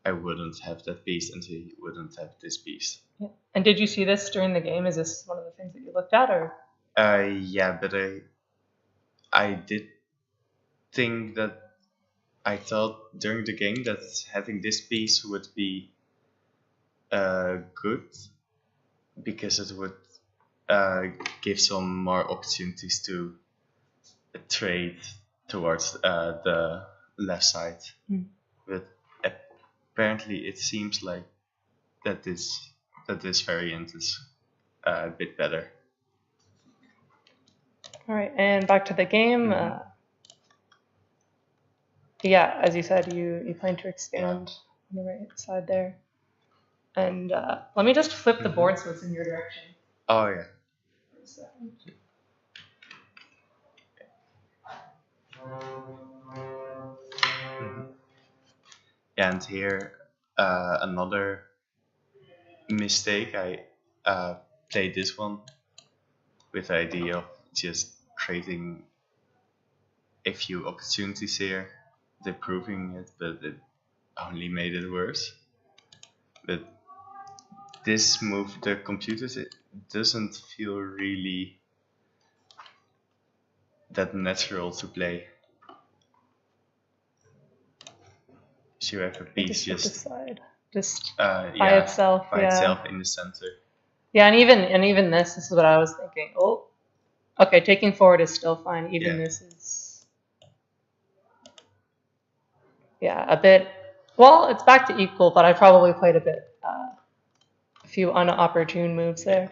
I wouldn't have that piece and he wouldn't have this piece. Yeah. And did you see this during the game? Is this one of the things that you looked at, or? Yeah, but I did think that I thought during the game that having this piece would be good because it would give some more opportunities to trade towards the left side. Mm. But apparently it seems like that this variant is a bit better. All right, and back to the game. Mm-hmm. Yeah, as you said, you plan to expand on the right side there. And let me just flip the board so it's in your direction. Oh yeah. And here, another mistake. I played this one with the idea of just creating a few opportunities here, improving it, but it only made it worse. But this move, the computers, it doesn't feel really that natural to play. So you have a piece just by itself. By itself in the center. Yeah, and even this is what I was thinking. Oh, okay, taking forward is still fine. Even this is, a bit. Well, it's back to equal, but I probably played a few unopportune moves there.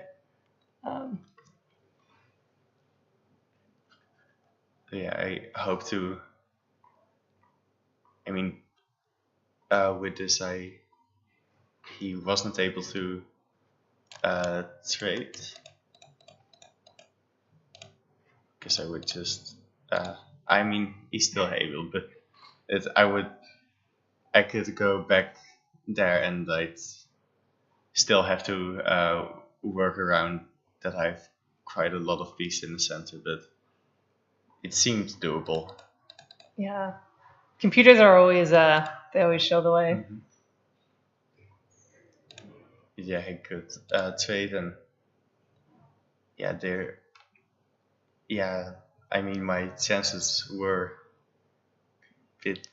I hope to. I mean, with this, he wasn't able to trade, because I would just. I mean, he's still able, but I could go back there and I'd still have to work around that I've quite a lot of pieces in the center, but it seems doable. Yeah, computers are always they always show the way. Mm-hmm. Yeah, I could trade and I mean my chances were a bit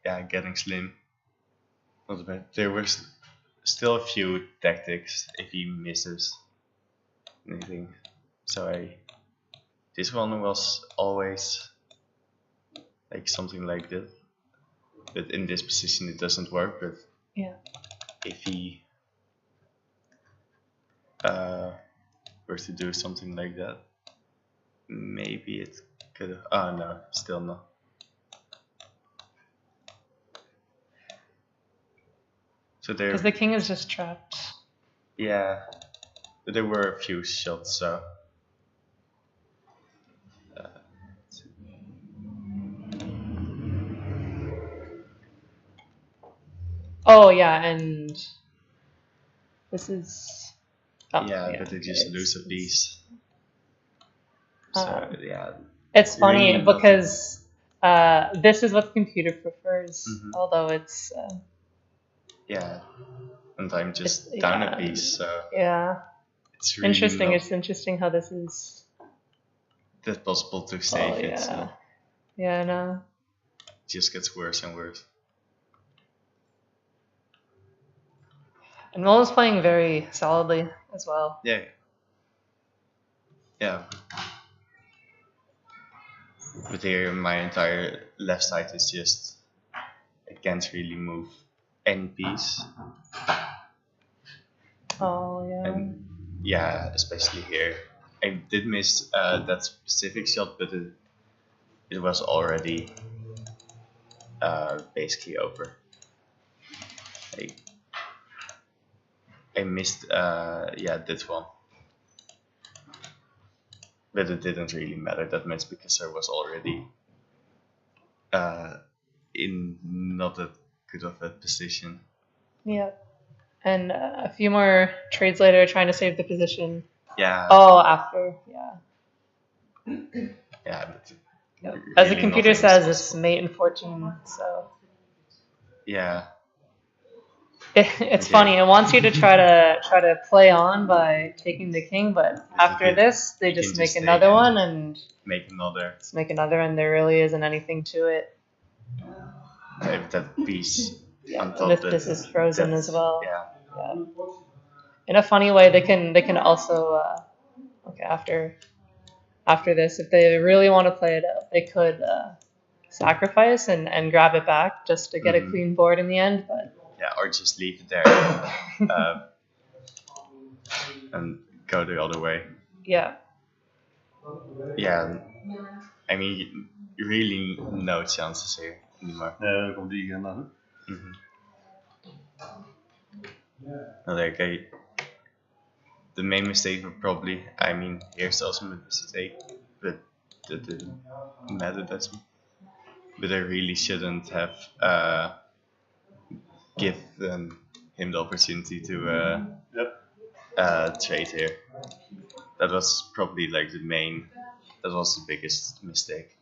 getting slim. Not bad. There was still a few tactics if he misses anything. So this one was always like something like this. But in this position it doesn't work, but if he were to do something like that, maybe it could. Oh no, still no. So there. Because the king is just trapped. Yeah, but there were a few shots, so. Oh yeah, and this is. But they just lose a piece. So it's funny really because this is what the computer prefers, although it's. And I'm just down a piece, so. It's really interesting. It's interesting how this is. That's possible to save it. So. Yeah, I know. It just gets worse and worse. And Mol is playing very solidly as well. Yeah. But here my entire left side is just I can't really move any piece. Oh yeah. And especially here. I did miss that specific shot, but it was already basically over. I missed this one. But it didn't really matter that much because I was already in not that good of a position. Yeah. And a few more trades later trying to save the position. Yeah. Oh, after, But really as the computer says, it's mate in 14, so. Yeah. It's funny. It wants you to try to play on by taking the king, but after this, they just make another one and make another. Make another, and there really isn't anything to it. If that piece on top, this is frozen as well. Yeah. In a funny way, they can also after this, if they really want to play it out, they could sacrifice and grab it back just to get a clean board in the end, but. Or just leave it there and go the other way. Yeah. Yeah, I mean, really no chances here anymore. Dan komt die naar. The main mistake would probably, I mean, here's also a mistake, but that didn't matter that much. But I really shouldn't have give him the opportunity to trade here. That was probably like that was the biggest mistake.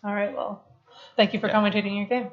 All right, well, thank you for commentating your game.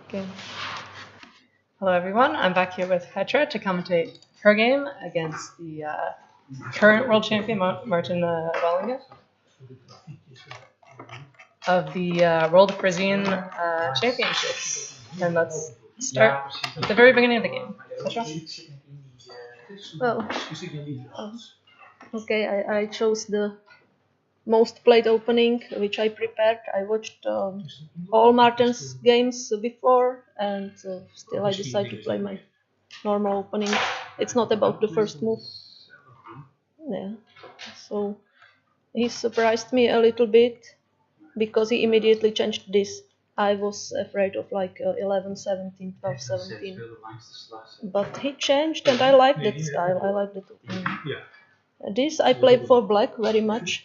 Okay. Hello, everyone. I'm back here with Petra to commentate her game against the current world champion, Martin Wallinger, of the World Frisian Championships. And let's start at the very beginning of the game. Petra? Well, okay, I chose the most played opening, which I prepared. I watched all Martin's games before, and still I decided to play my normal opening. It's not about the first move. Yeah, so he surprised me a little bit because he immediately changed this. I was afraid of like 11, 17, 12, 17. But he changed, and I like that style. I like that opening. This I play for black very much.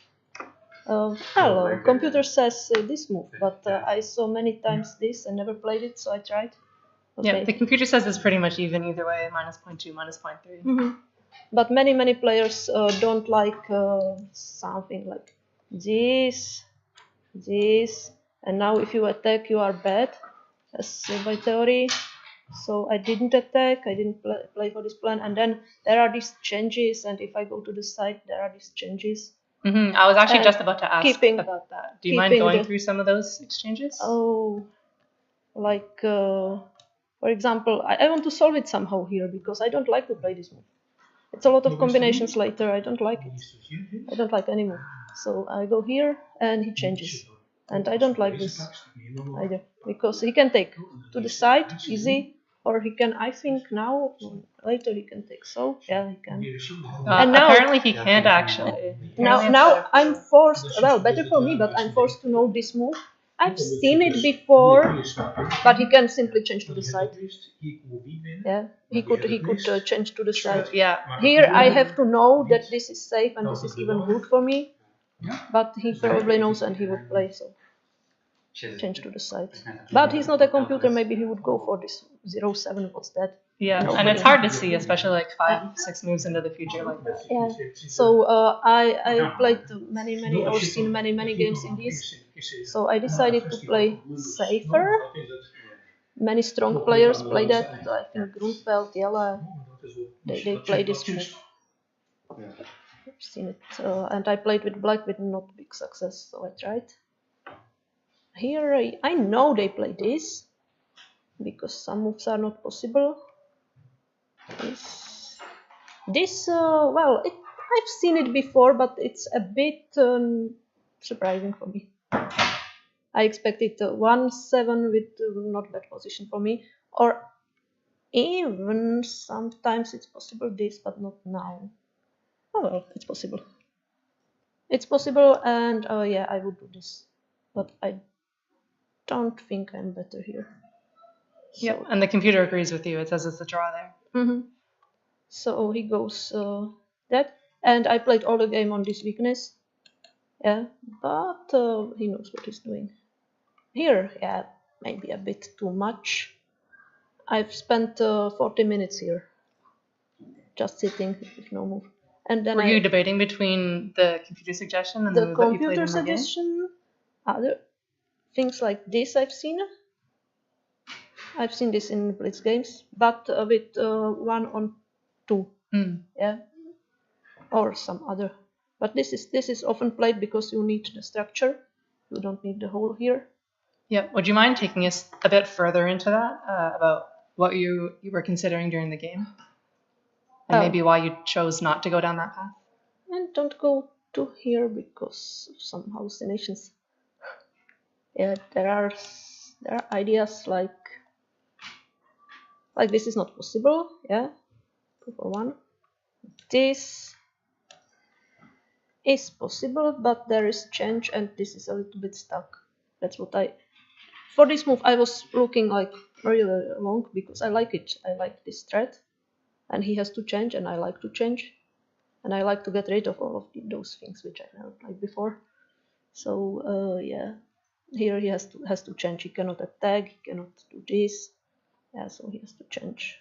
Hello, computer says this move, but I saw many times this and never played it, so I tried. Okay. Yeah, the computer says it's pretty much even either way, -0.2, -0.3. Mm-hmm. But many players don't like something like this, and now if you attack, you are bad, as by theory. So I didn't attack, I didn't play for this plan, and then there are these changes, and if I go to the side, there are these changes. I was actually just about to ask about that. Do you mind going through some of those exchanges? Oh, like, for example, I want to solve it somehow here, because I don't like to play this move. It's a lot of combinations later, I don't like it. I don't like any move. So I go here, and he changes. And I don't like this either, because he can take to the side, easy, or he can, I think now, later he can take, so, yeah, he can. And now, apparently he can't actually. Now I'm forced, well, better for me, but I'm forced to know this move. I've seen it before, but he can simply change to the side. Yeah, he could change to the side. Yeah. Here I have to know that this is safe and this is even good for me, but he probably knows and he would play, so change to the side. But he's not a computer, maybe he would go for this 0-7, what's that? Yeah, and it's hard to see, especially like 5-6 moves into the future like that. Yeah, so I played many or seen many games in this, so I decided to play safer. Many strong players play that. I think Grunfeld, Jella, they play this move. I've seen it, and I played with black with not big success, so I tried. Here I know they play this, because some moves are not possible. This well, I've seen it before, but it's a bit surprising for me. I expected 1-7 with not bad position for me, or even sometimes it's possible this, but not now. Oh well, it's possible. It's possible, and yeah, I would do this, but I don't think I'm better here. So, yeah, and the computer agrees with you. It says it's a draw there. So he goes that, and I played all the game on this weakness. Yeah, but he knows what he's doing. Here, yeah, maybe a bit too much. I've spent 40 minutes here, just sitting with no move. And then were you debating between the computer suggestion and the move that you played in the suggestion? Other things like this I've seen. I've seen this in Blitz games, but with 1-on-2, yeah, or some other. But this is often played because you need the structure. You don't need the hole here. Yeah. Would you mind taking us a bit further into that about what you were considering during the game, and maybe why you chose not to go down that path? And don't go to here because of some hallucinations. Yeah, there are ideas like this is not possible. Yeah, 2-for-1. This is possible, but there is change, and this is a little bit stuck. That's what for this move I was looking like really long, because I like it. I like this thread, and he has to change, and I like to change, and I like to get rid of all of those things which I never played before. So yeah, here he has to change. He cannot attack. He cannot do this. Yeah, so he has to change.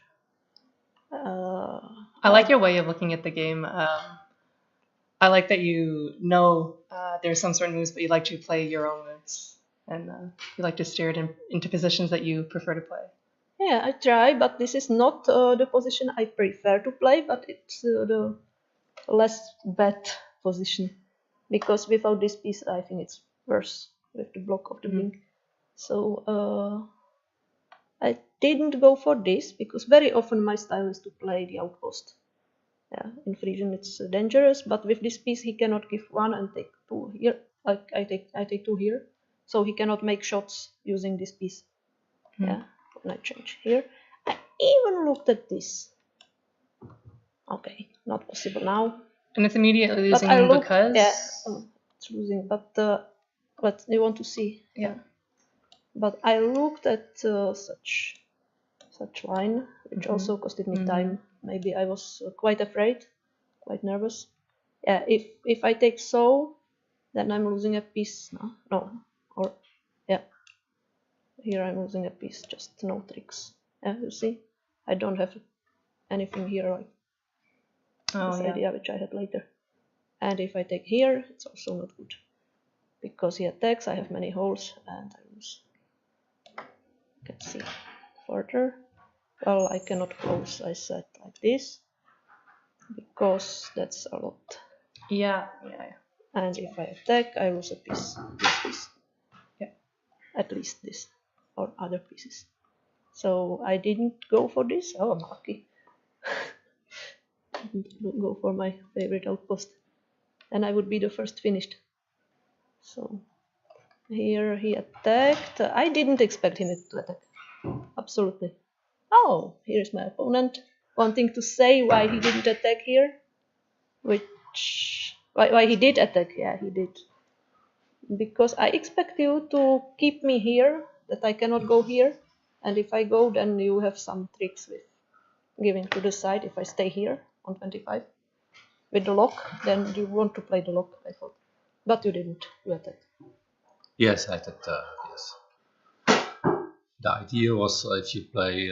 I like your way of looking at the game. I like that you know there's some certain moves, but you like to play your own moves, and you like to steer it into positions that you prefer to play. Yeah, I try, but this is not the position I prefer to play, but it's the less bad position, because without this piece I think it's worse with the block of the blink. So I didn't go for this, because very often my style is to play the outpost. Yeah, in Frisian it's dangerous, but with this piece he cannot give 1 and take 2 here. Like I take 2 here, so he cannot make shots using this piece. Yeah, and I change here. I even looked at this. Okay, not possible now. And it's immediately losing because yeah, it's losing. But you want to see? Yeah. But I looked at such line, which also costed me time. Maybe I was quite afraid, quite nervous. Yeah, if I take so, then I'm losing a piece. No, or yeah, here I'm losing a piece. Just no tricks. Yeah, you see, I don't have anything here like this idea which I had later. And if I take here, it's also not good, because he attacks. I have many holes, and I lose. You can see further. Well, I cannot close, I said like this, because that's a lot. Yeah. And if I attack, I lose a piece. This piece. Yeah. At least this, or other pieces. So I didn't go for this. Oh, I'm lucky. Didn't go for my favorite outpost. And I would be the first finished. So here he attacked. I didn't expect him to attack. Absolutely. Oh, here's my opponent wanting to say why he didn't attack here. Why he did attack. Yeah, he did. Because I expect you to keep me here, that I cannot go here. And if I go, then you have some tricks with giving to the side. If I stay here on 25 with the lock, then you want to play the lock, I thought. But you didn't. You attacked. Yes, I did. Yes. The idea was if you play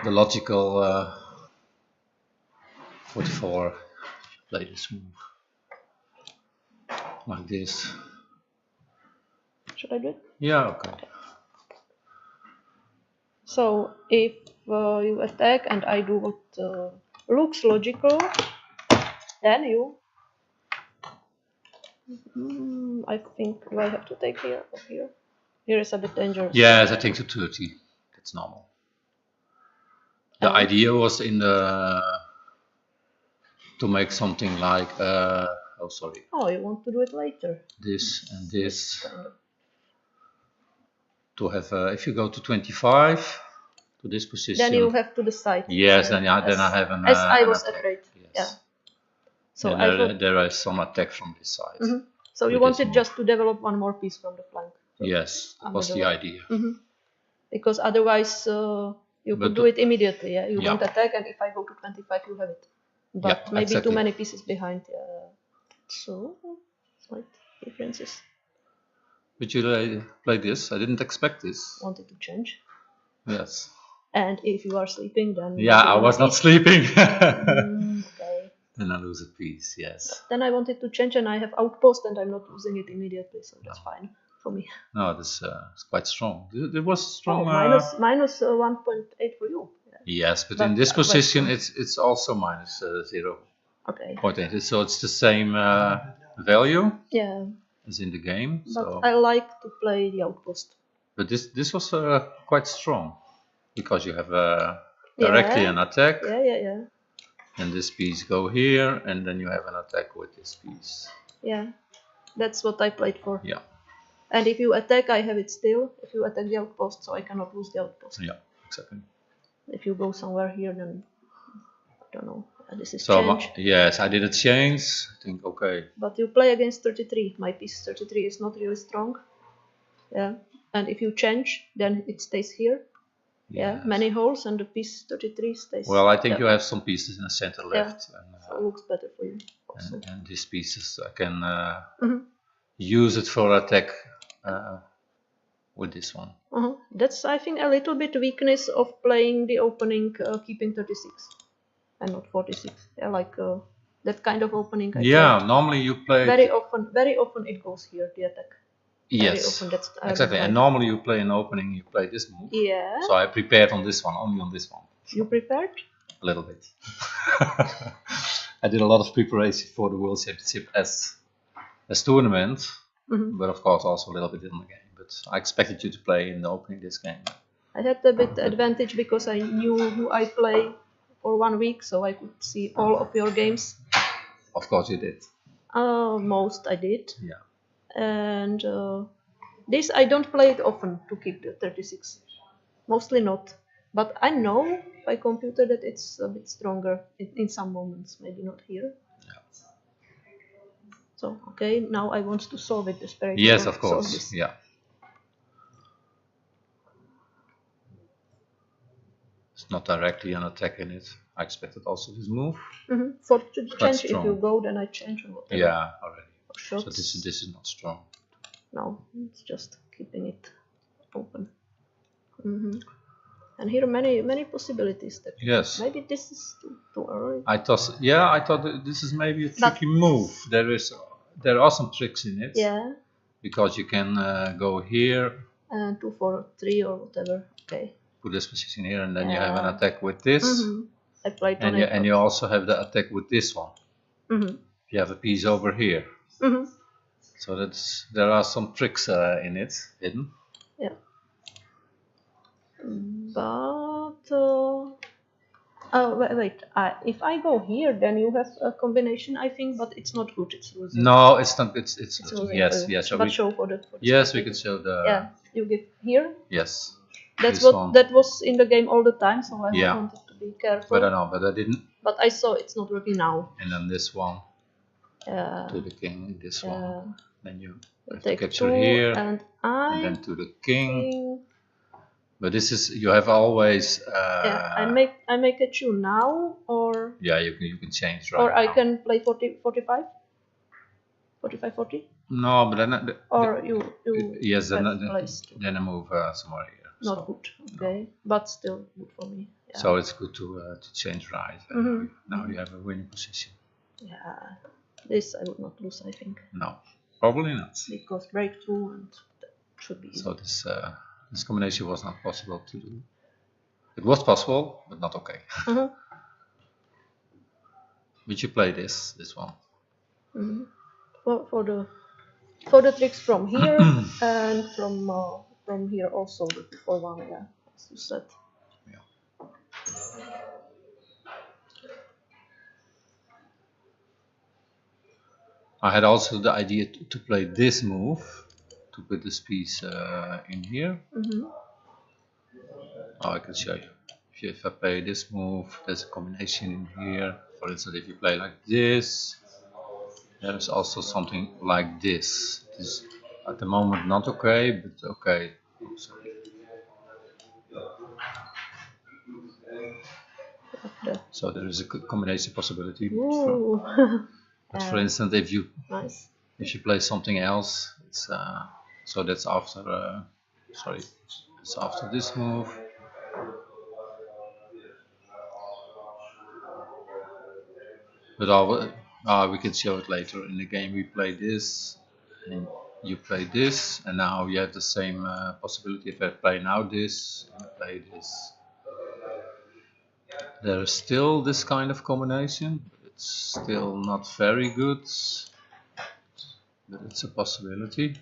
the logical 44, play this move like this. Should I do it? Yeah, okay. So if you attack and I do what looks logical, then you. I think, do I have to take here or here? Here is a bit dangerous. Yes, I think to 30. That's normal. The idea was in the to make something like oh sorry. Oh, you want to do it later? This and this. To have if you go to 25 to this position. Then you have to decide. Yes, then I have an. As I was attack. afraid. Yes. Yeah. So and there is some attack from this side. So you wanted just to develop one more piece from the flank. So yes, that was the idea. Because otherwise you could do it immediately. Yeah, you don't attack, and if I go to 25, you have it. But maybe too many pieces behind. So slight differences. But you play this? I didn't expect this. Wanted to change. Yes. And if you are sleeping, then I was not sleeping. Okay. Then I lose a piece. Yes. Then I wanted to change, and I have outpost, and I'm not losing it immediately, so that's fine for me. No, this is quite strong. It was strong. Minus 1.8 for you. Yes, but in this position, it's also minus 0. Okay. 0.8. So it's the same value. Yeah. As in the game. But so. I like to play the outpost. But this was quite strong because you have directly an attack. Yeah. And this piece go here, and then you have an attack with this piece. Yeah, that's what I played for. Yeah. And if you attack, I have it still. If you attack the outpost, so I cannot lose the outpost. Yeah, exactly. If you go somewhere here, then I don't know. This is so change. Yes, I did a change. I think okay. But you play against 33. My piece 33 is not really strong. Yeah, and if you change, then it stays here. Yeah, many holes, and the piece 33 stays. Well, I think you have some pieces in the center left. Yeah. And, so it looks better for you. And these pieces, I can use it for attack with this one. That's, I think, a little bit weakness of playing the opening, keeping 36 and not 46. Yeah, like that kind of opening. Normally you play. Very often it goes here, the attack. Yes, exactly. And normally you play an opening, you play this move. Yeah. So I prepared on this one, only on this one. You prepared? A little bit. I did a lot of preparation for the World Championship as tournament, but of course also a little bit in the game. But I expected you to play in the opening this game. I had a bit advantage because I knew who I play for 1 week, so I could see all of your games. Of course you did. Most I did. Yeah. And this I don't play it often to keep the 36. Mostly not. But I know by computer that it's a bit stronger in some moments, maybe not here. Yeah. So, okay, now I want to solve it desperately. Yes, of course. Yeah. It's not directly an attack in it. I expected also this move. For to change, if you go, then I change or whatever. Yeah, already. So this is not strong. No, it's just keeping it open. And here many possibilities. That maybe this is too early. I thought that this is maybe a tricky move. There are some tricks in it. Yeah. Because you can go here. 2, 4, 3 or whatever. Okay. put this position here, and then you have an attack with this. I played and you also have the attack with this one. You have a piece over here. So there are some tricks in it hidden. Yeah. But wait. If I go here, then you have a combination, I think, but it's not good. It's losing. No, it's not. It's losing. yes. So but show for the. Yes, we can show the. Yeah, you give here. Yes. That's what that was in the game all the time, so I wanted to be careful. But I know, but I didn't. But I saw it's not working now. And then this one. To the king. This one. Then you have to capture here, and then to the king. But this is you have always. I make a tune now, or you can change right. Or I can play 45. 40. No, but then. Or you. Yes, then I move somewhere here. Not good. Okay, but still good for me. Yeah. So it's good to change right. Now you have a winning position. Yeah, this I would not lose. I think. No, probably not. Because breakthrough and that should be easy. So this combination was not possible to do. It was possible, but not okay. Would you play this one? For the tricks from here and from here also the before one, as you said. Yeah. I had also the idea to play this move, to put this piece in here. I can show you. If I play this move, there's a combination in here. For instance, if you play like this, there's also something like this. It is at the moment not okay, but okay. Oh, sorry. So there is a combination possibility. But for instance, if you play something else, it's so that's after. It's after this move. But we can show it later in the game. We play this, and you play this, and now you have the same possibility. If I play now this, and play this, there is still this kind of combination. It's still not very good, but it's a possibility.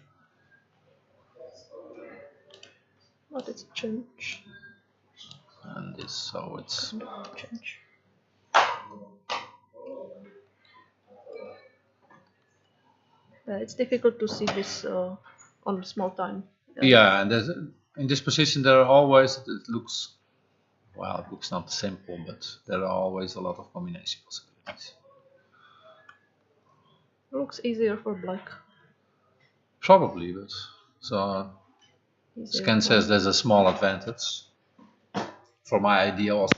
But it's change. And this, so it's change. It's difficult to see this on small time. Yeah, and in this position there are always, it looks not simple, but there are always a lot of combination possibilities. Looks easier for black. Probably, but so Scan says there's a small advantage. For my idea also.